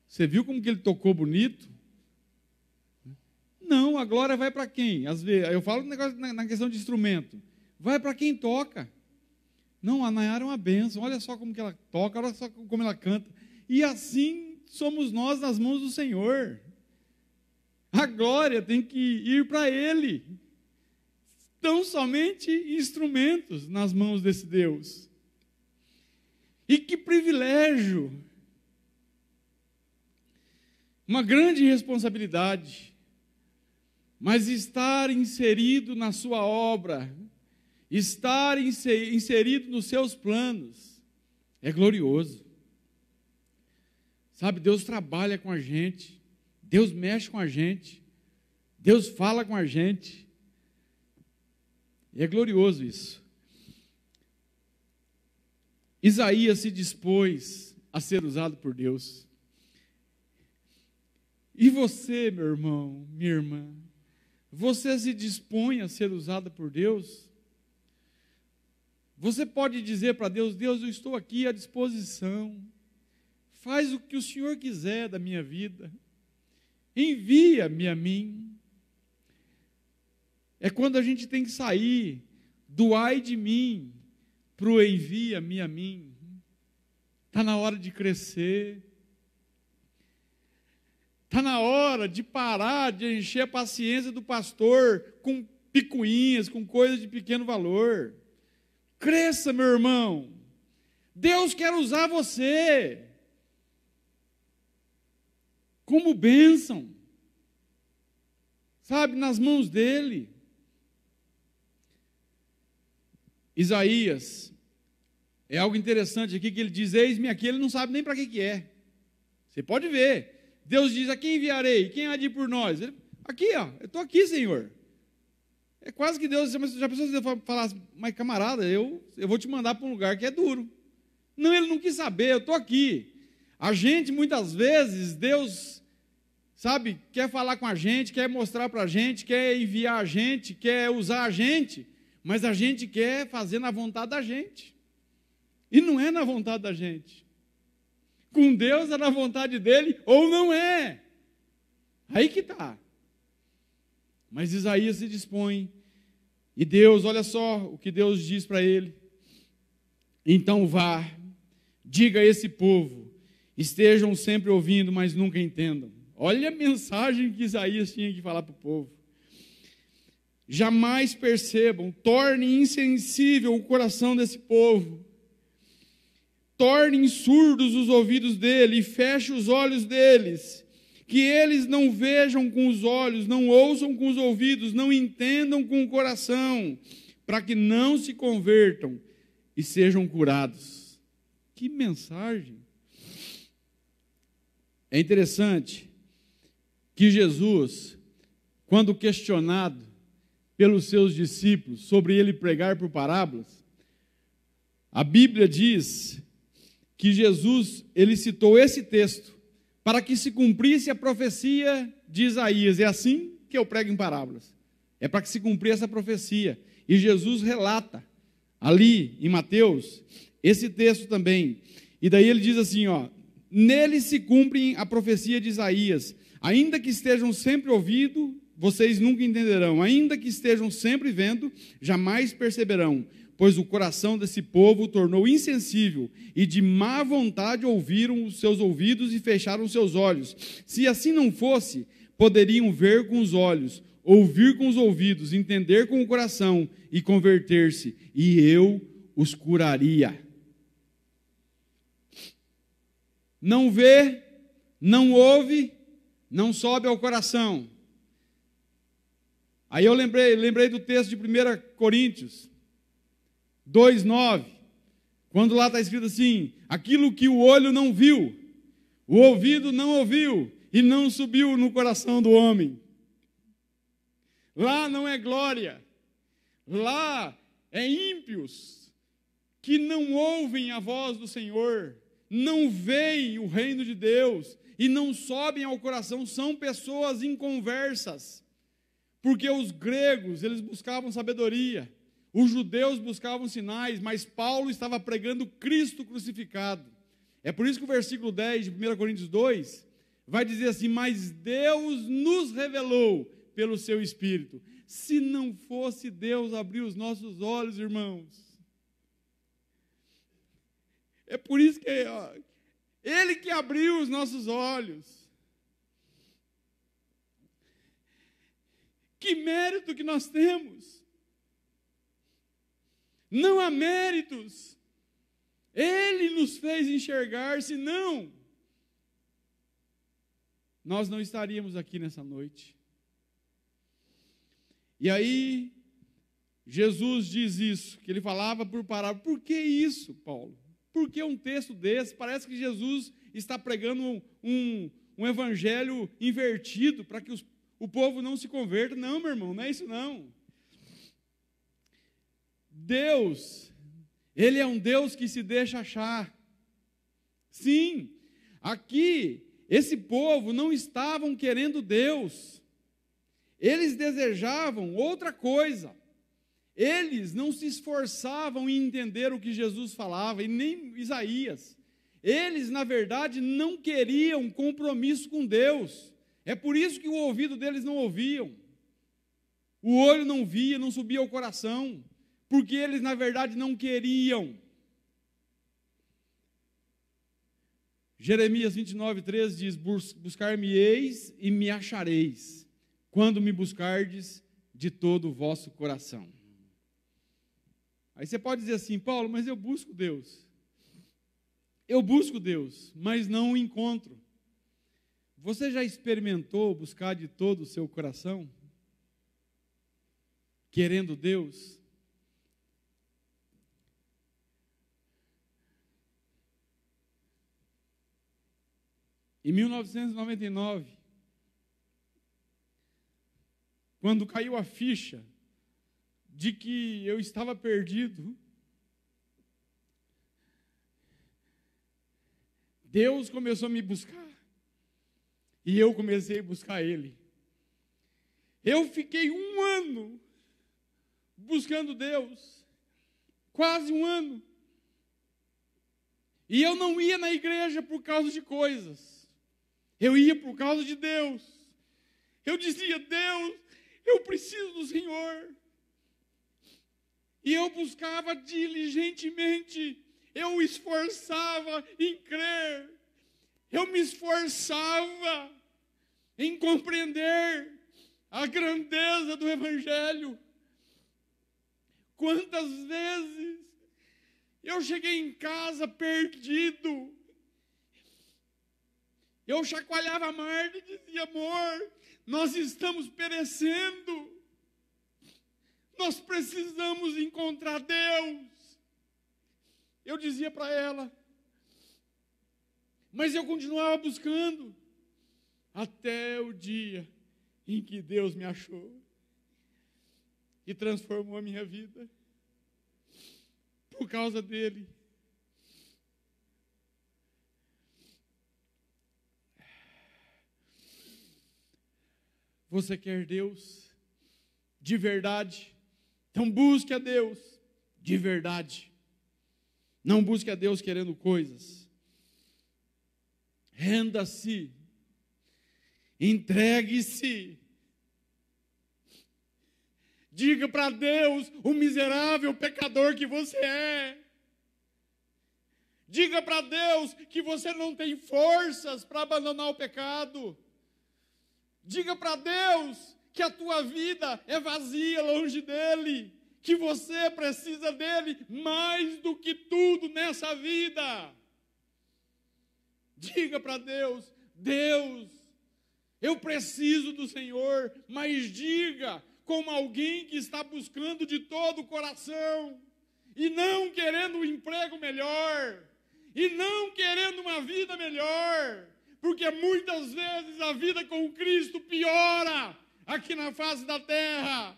você viu como que ele tocou bonito? Não, a glória vai para quem? Às vezes, eu falo na questão de instrumento. Vai para quem toca. Não, a Nayara é uma bênção. Olha só como que ela toca, olha só como ela canta. E assim somos nós nas mãos do Senhor. A glória tem que ir para Ele. Tão somente instrumentos nas mãos desse Deus. E que privilégio! Uma grande responsabilidade. Mas estar inserido na sua obra, estar inserido nos seus planos, é glorioso. Sabe, Deus trabalha com a gente, Deus mexe com a gente, Deus fala com a gente, e é glorioso isso. Isaías se dispôs a ser usado por Deus. E você, meu irmão, minha irmã, você se dispõe a ser usada por Deus? Você pode dizer para Deus: Deus, eu estou aqui à disposição. Faz o que o Senhor quiser da minha vida. Envia-me a mim. É quando a gente tem que sair do ai de mim para o envia-me a mim. Está na hora de crescer. Está na hora de parar de encher a paciência do pastor com picuinhas, com coisas de pequeno valor. Cresça, meu irmão. Deus quer usar você como bênção, sabe, nas mãos dele. Isaías, é algo interessante aqui que ele diz: eis-me aqui. Ele não sabe nem para que é. Você pode ver. Deus diz: a quem enviarei? Quem há de ir por nós? Ele, aqui, ó, eu estou aqui, Senhor. É quase que Deus, mas já pensou se Deus falasse, mas camarada, eu vou te mandar para um lugar que é duro. Não, ele não quis saber, eu estou aqui. A gente, muitas vezes, Deus, sabe, quer falar com a gente, quer mostrar para a gente, quer enviar a gente, quer usar a gente, mas a gente quer fazer na vontade da gente. E não é na vontade da gente. Com Deus é na vontade dele ou não é. Aí que está. Mas Isaías se dispõe. E Deus, olha só o que Deus diz para ele. Então vá, diga a esse povo, estejam sempre ouvindo, mas nunca entendam. Olha a mensagem que Isaías tinha que falar para o povo. Jamais percebam, tornem insensível o coração desse povo. Tornem surdos os ouvidos dele e feche os olhos deles. Que eles não vejam com os olhos, não ouçam com os ouvidos, não entendam com o coração, para que não se convertam e sejam curados. Que mensagem! É interessante que Jesus, quando questionado pelos seus discípulos sobre ele pregar por parábolas, a Bíblia diz que Jesus, ele citou esse texto para que se cumprisse a profecia de Isaías. É assim que eu prego em parábolas. É para que se cumprisse essa profecia. E Jesus relata ali em Mateus esse texto também. E daí ele diz assim, ó, nele se cumpre a profecia de Isaías. Ainda que estejam sempre ouvindo, vocês nunca entenderão. Ainda que estejam sempre vendo, jamais perceberão. Pois o coração desse povo tornou insensível, e de má vontade ouviram os seus ouvidos e fecharam os seus olhos. Se assim não fosse, poderiam ver com os olhos, ouvir com os ouvidos, entender com o coração e converter-se, e eu os curaria. Não vê, não ouve, não sobe ao coração. Aí eu lembrei do texto de 1 Coríntios 2:9, quando lá está escrito assim, aquilo que o olho não viu, o ouvido não ouviu, e não subiu no coração do homem. Lá não é glória, lá é ímpios, que não ouvem a voz do Senhor, não veem o reino de Deus, e não sobem ao coração, são pessoas inconversas, porque os gregos, eles buscavam sabedoria, os judeus buscavam sinais, mas Paulo estava pregando Cristo crucificado. É por isso que o versículo 10 de 1 Coríntios 2 vai dizer assim, mas Deus nos revelou pelo seu Espírito. Se não fosse Deus abrir os nossos olhos, irmãos, é por isso que Ele que abriu os nossos olhos. Que mérito que nós temos. Não há méritos. Ele nos fez enxergar, senão nós não estaríamos aqui nessa noite. E aí, Jesus diz isso, que ele falava por parábola. Por que isso, Paulo? Por que um texto desse? Parece que Jesus está pregando um evangelho invertido para que o povo não se converta. Não, meu irmão, não é isso não. Deus, Ele é um Deus que se deixa achar. Sim, aqui, esse povo não estavam querendo Deus. Eles desejavam outra coisa. Eles não se esforçavam em entender o que Jesus falava, e nem Isaías. Eles, na verdade, não queriam compromisso com Deus. É por isso que o ouvido deles não ouviam. O olho não via, não subia ao coração. Porque eles, na verdade, não queriam. Jeremias 29:13 diz, buscar-me-eis e me achareis, quando me buscardes de todo o vosso coração. Aí você pode dizer assim, Paulo, mas eu busco Deus. Eu busco Deus, mas não o encontro. Você já experimentou buscar de todo o seu coração? Querendo Deus? Em 1999, quando caiu a ficha de que eu estava perdido, Deus começou a me buscar. E eu comecei a buscar Ele. Eu fiquei 1 ano buscando Deus. Quase 1 ano. E eu não ia na igreja por causa de coisas. Eu ia por causa de Deus. Eu dizia, Deus, eu preciso do Senhor. E eu buscava diligentemente. Eu esforçava em crer. Eu me esforçava em compreender a grandeza do Evangelho. Quantas vezes eu cheguei em casa perdido. Eu chacoalhava a Marta e dizia, amor, nós estamos perecendo. Nós precisamos encontrar Deus. Eu dizia para ela, mas eu continuava buscando, até o dia em que Deus me achou e transformou a minha vida, por causa dele. Você quer Deus de verdade? Então busque a Deus de verdade. Não busque a Deus querendo coisas. Renda-se. Entregue-se. Diga para Deus o miserável pecador que você é. Diga para Deus que você não tem forças para abandonar o pecado. Diga para Deus que a tua vida é vazia longe dele, que você precisa dele mais do que tudo nessa vida. Diga para Deus, Deus, eu preciso do Senhor, mas diga como alguém que está buscando de todo o coração, e não querendo um emprego melhor, e não querendo uma vida melhor, porque muitas vezes a vida com Cristo piora aqui na face da terra.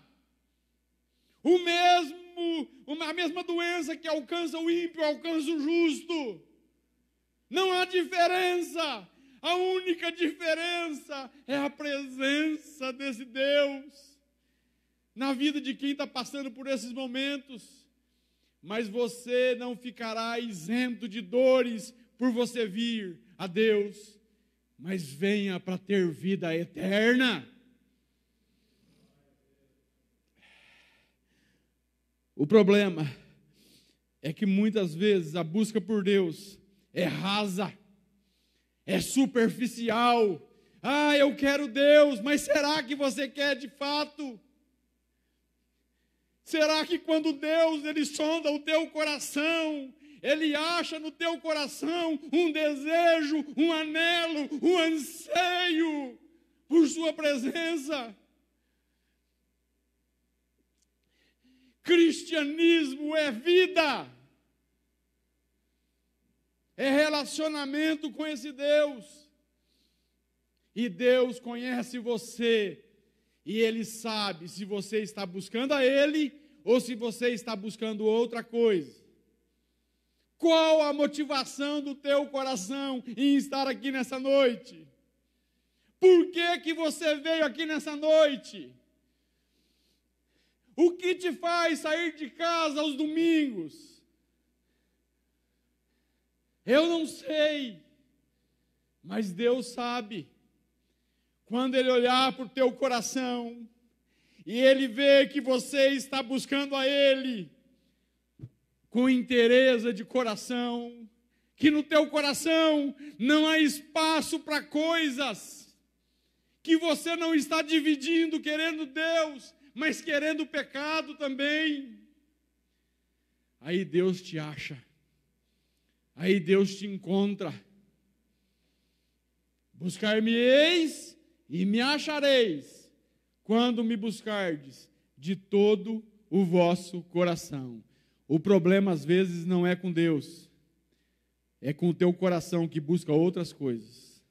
A mesma doença que alcança o ímpio, alcança o justo. Não há diferença. A única diferença é a presença desse Deus na vida de quem está passando por esses momentos. Mas você não ficará isento de dores por você vir a Deus, mas venha para ter vida eterna. O problema é que muitas vezes a busca por Deus é rasa, é superficial. Ah, eu quero Deus, mas será que você quer de fato? Será que quando Deus ele sonda o teu coração, Ele acha no teu coração um desejo, um anelo, um anseio por sua presença? Cristianismo é vida, é relacionamento com esse Deus. E Deus conhece você, e Ele sabe se você está buscando a Ele ou se você está buscando outra coisa. Qual a motivação do teu coração em estar aqui nessa noite? Por que você veio aqui nessa noite? O que te faz sair de casa aos domingos? Eu não sei, mas Deus sabe. Quando Ele olhar para o teu coração e Ele vê que você está buscando a Ele com interesse de coração, que no teu coração não há espaço para coisas, que você não está dividindo querendo Deus, mas querendo o pecado também, aí Deus te acha, aí Deus te encontra. Buscar-me-eis e me achareis, quando me buscardes de todo o vosso coração. O problema às vezes não é com Deus, é com o teu coração que busca outras coisas.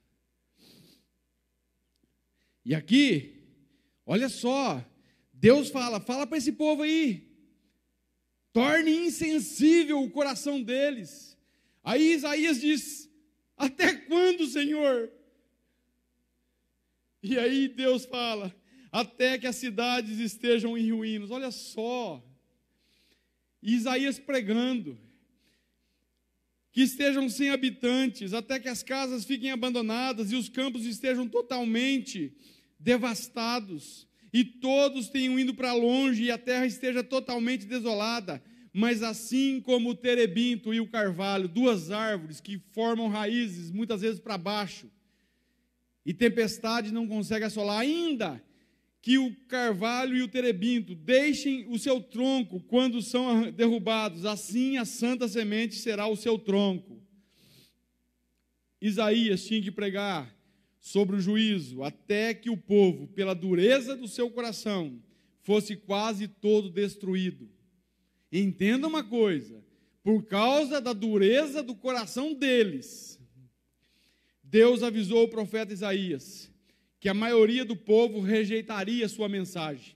E aqui, olha só, Deus fala para esse povo aí, torne insensível o coração deles. Aí Isaías diz, até quando, Senhor? E aí Deus fala, até que as cidades estejam em ruínas. Olha só, Isaías pregando, que estejam sem habitantes, até que as casas fiquem abandonadas e os campos estejam totalmente devastados, e todos tenham ido para longe e a terra esteja totalmente desolada. Mas assim como o terebinto e o carvalho, duas árvores que formam raízes muitas vezes para baixo, e tempestade não consegue assolar, ainda que o carvalho e o terebinto deixem o seu tronco quando são derrubados, assim a santa semente será o seu tronco. Isaías tinha que pregar sobre o juízo, até que o povo, pela dureza do seu coração, fosse quase todo destruído. Entenda uma coisa, por causa da dureza do coração deles, Deus avisou o profeta Isaías que a maioria do povo rejeitaria sua mensagem.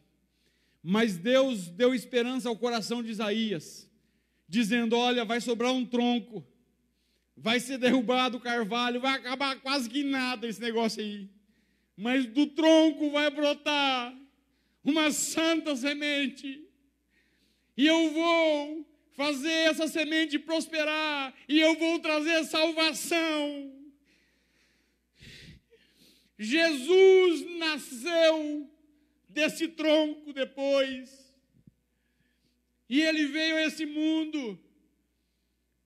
Mas Deus deu esperança ao coração de Isaías, dizendo, olha, vai sobrar um tronco, vai ser derrubado o carvalho, vai acabar quase que nada esse negócio aí. Mas do tronco vai brotar uma santa semente. E eu vou fazer essa semente prosperar, e eu vou trazer salvação. Jesus nasceu desse tronco depois, e ele veio a esse mundo.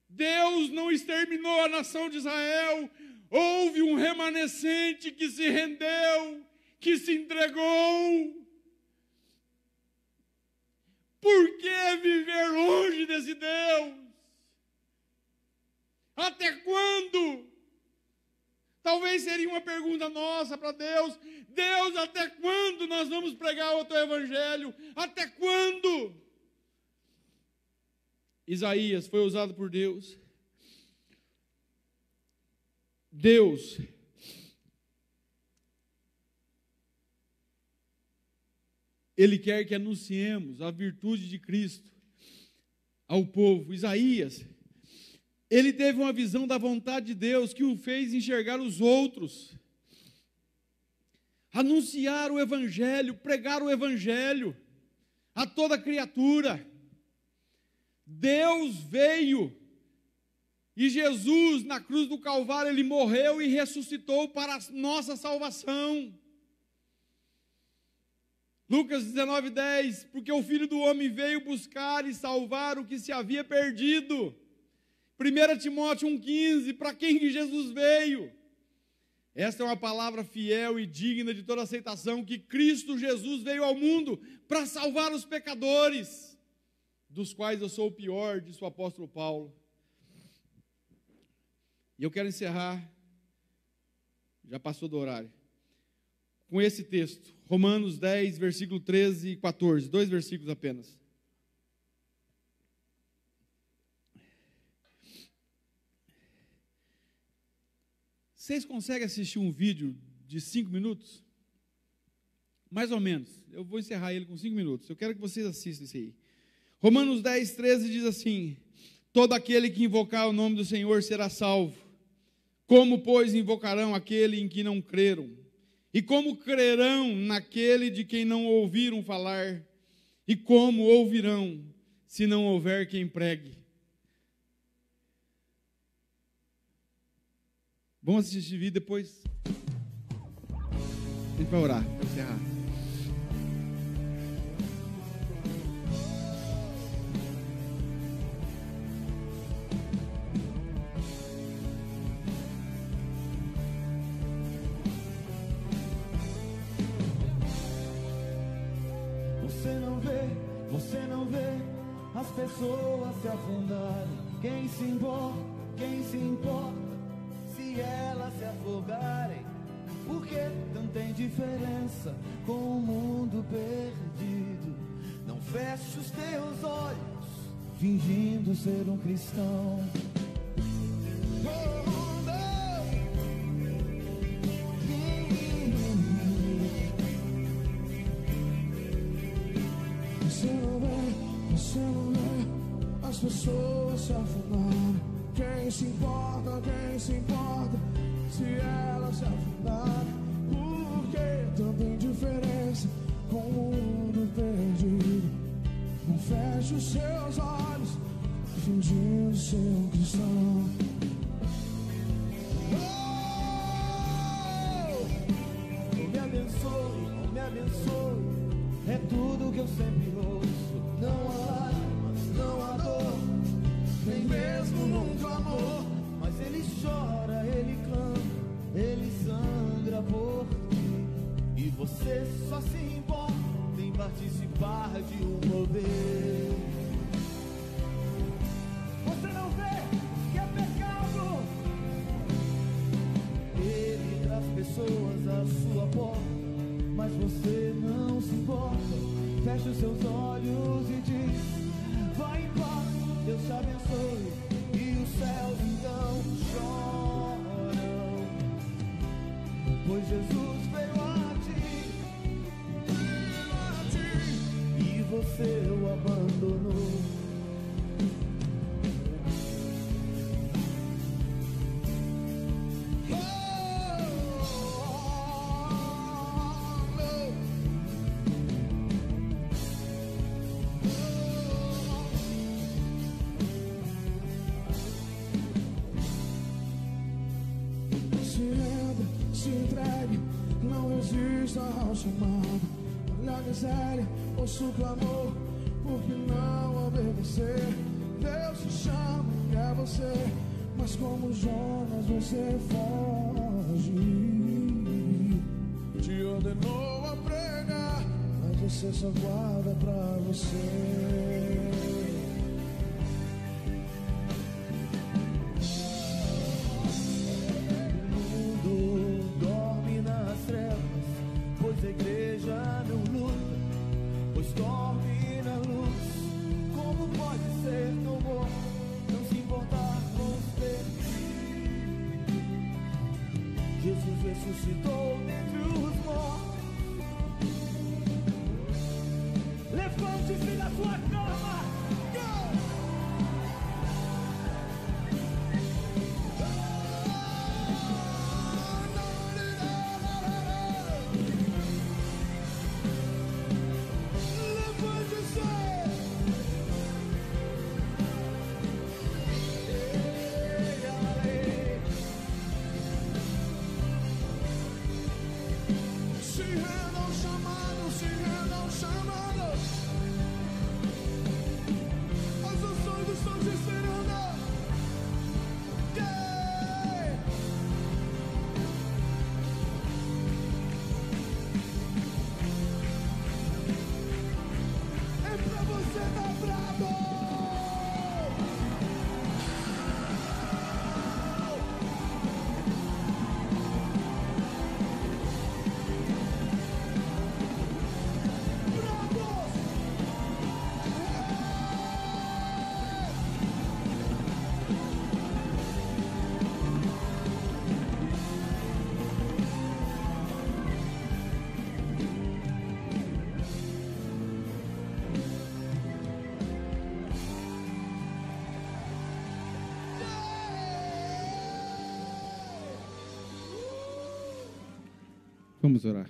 Deus não exterminou a nação de Israel, houve um remanescente que se rendeu, que se entregou. Por que viver longe desse Deus? Até quando? Talvez seria uma pergunta nossa para Deus. Deus, até quando nós vamos pregar o teu evangelho? Até quando? Isaías foi usado por Deus. Deus Ele quer que anunciemos a virtude de Cristo ao povo. Isaías, ele teve uma visão da vontade de Deus que o fez enxergar os outros. Anunciar o Evangelho, pregar o Evangelho a toda criatura. Deus veio e Jesus, na cruz do Calvário, ele morreu e ressuscitou para a nossa salvação. Lucas 19:10, porque o Filho do Homem veio buscar e salvar o que se havia perdido. 1 Timóteo 1,15, para quem que Jesus veio? Esta é uma palavra fiel e digna de toda aceitação, que Cristo Jesus veio ao mundo para salvar os pecadores, dos quais eu sou o pior, disse o apóstolo Paulo. E eu quero encerrar, já passou do horário, com esse texto, Romanos 10, versículo 13 e 14, 2 versículos apenas. Vocês conseguem assistir um vídeo de 5 minutos? Mais ou menos. Eu vou encerrar ele com 5 minutos. Eu quero que vocês assistam isso aí. Romanos 10, 13 diz assim: todo aquele que invocar o nome do Senhor será salvo. Como, pois, invocarão aquele em que não creram? E como crerão naquele de quem não ouviram falar? E como ouvirão, se não houver quem pregue? Vamos assistir esse vídeo depois. A gente vai orar, para encerrar. Você não vê as pessoas se afundarem. Quem se importa se elas se afogarem? Porque não tem diferença com o mundo perdido. Não feche os teus olhos fingindo ser um cristão. Você não vê as pessoas se afundarem. Quem se importa se elas se afundarem? Por que tanta indiferença com o mundo perdido? Não feche os seus olhos fingindo ser um cristão. Oh, me abençoe, é tudo que eu sempre ouço. Não há lágrimas, não há dor, nem mesmo nunca amor. Mas ele chora, ele clama, ele sangra por ti. E você só se importa em participar de um mover. Você não vê que é pecado? Ele traz pessoas à sua porta, mas você não se importa. Fecha os seus olhos e diz: vai em paz, Deus te abençoe. E os céus então choram, pois Jesus veio a ti, e você o abandonou. Se entregue, não resista ao chamado. Olha a miséria, ouça o clamor, porque não obedecer. Deus te chama, quer você, mas como Jonas você foge. Te ordenou a pregar, mas você só guarda pra você. Pois a igreja não luta, pois dorme na luz. Como pode ser tão bom não se importar com os perdidos? Jesus ressuscitou dentre os mortos. Levante-se da sua cama. Vamos orar.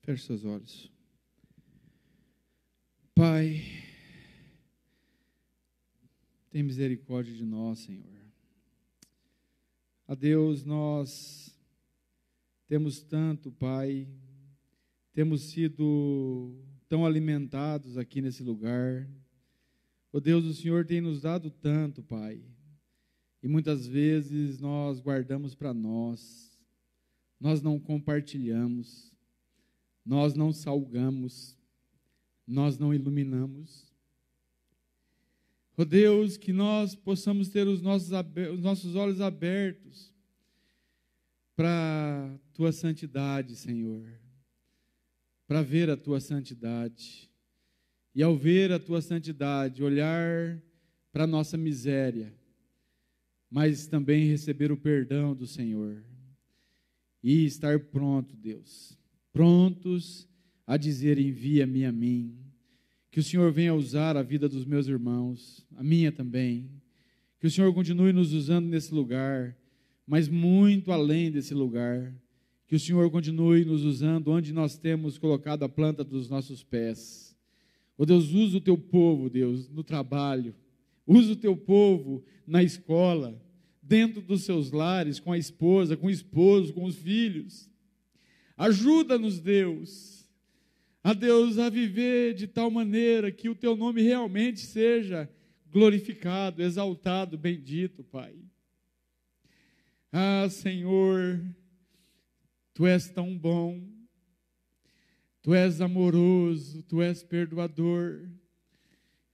Feche seus olhos. Pai, tem misericórdia de nós, Senhor. A Deus, nós temos tanto, Pai, temos sido tão alimentados aqui nesse lugar. Ó Deus, o Senhor tem nos dado tanto, Pai, e muitas vezes nós guardamos para nós. Nós não compartilhamos, nós não salgamos, nós não iluminamos. Ó Deus, que nós possamos ter os nossos olhos abertos para a Tua santidade, Senhor, para ver a Tua santidade. E ao ver a Tua santidade, olhar para a nossa miséria, mas também receber o perdão do Senhor. E estar pronto, Deus, prontos a dizer: envia-me a mim, Que o Senhor venha usar a vida dos meus irmãos, a minha também. Que o Senhor continue nos usando nesse lugar, mas muito além desse lugar. Que o Senhor continue nos usando onde nós temos colocado a planta dos nossos pés. Ó Deus, usa o teu povo, Deus, no trabalho. Usa o teu povo na escola, dentro dos seus lares, com a esposa, com o esposo, com os filhos. Ajuda-nos, Deus, a viver de tal maneira que o teu nome realmente seja glorificado, exaltado, bendito, Pai. Ah, Senhor, Tu és tão bom, Tu és amoroso, Tu és perdoador,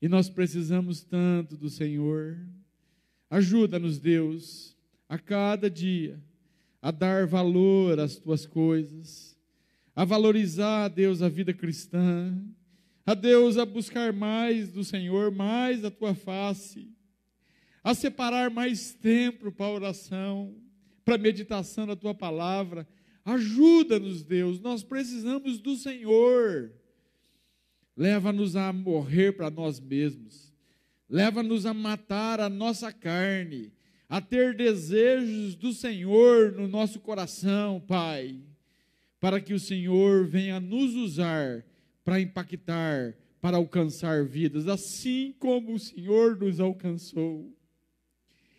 e nós precisamos tanto do Senhor. Ajuda-nos, Deus, a cada dia, a dar valor às Tuas coisas, a valorizar, Deus, a vida cristã, Deus, a buscar mais do Senhor, mais a Tua face, a separar mais tempo para a oração, para a meditação da Tua palavra. Ajuda-nos, Deus, nós precisamos do Senhor. Leva-nos a morrer para nós mesmos, leva-nos a matar a nossa carne, a ter desejos do Senhor no nosso coração, Pai, para que o Senhor venha nos usar para impactar, para alcançar vidas, assim como o Senhor nos alcançou.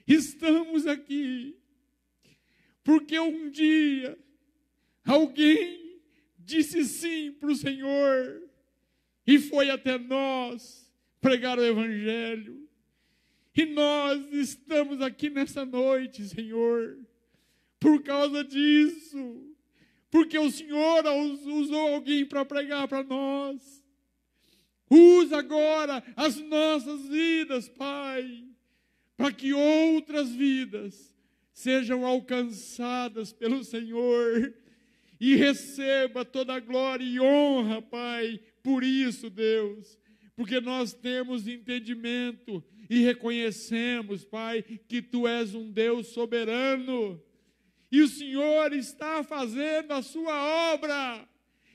Estamos aqui porque um dia alguém disse sim para o Senhor e foi até nós pregar o Evangelho. E nós estamos aqui nessa noite, Senhor, por causa disso, porque o Senhor usou alguém para pregar para nós. Usa agora as nossas vidas, Pai, para que outras vidas sejam alcançadas pelo Senhor, e receba toda a glória e honra, Pai, por isso, Deus, porque nós temos entendimento e reconhecemos, Pai, que Tu és um Deus soberano, e o Senhor está fazendo a Sua obra,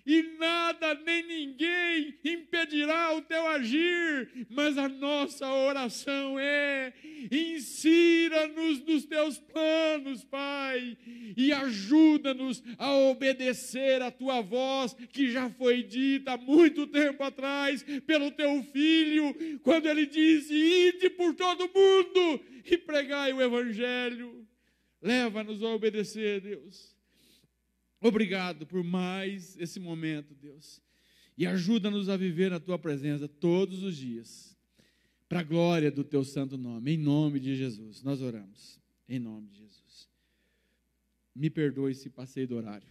e nada nem ninguém impedirá o Teu agir, mas a nossa oração é: insira-nos nos Teus planos, Pai, e ajuda-nos a obedecer a Tua voz, que já foi dita há muito tempo atrás pelo Teu Filho, quando Ele disse: ide por todo mundo e pregai o Evangelho. Leva-nos a obedecer, Deus. Obrigado por mais esse momento, Deus. E ajuda-nos a viver na Tua presença todos os dias, para a glória do Teu santo nome. Em nome de Jesus, nós oramos. Em nome de Jesus. Me perdoe se passei do horário.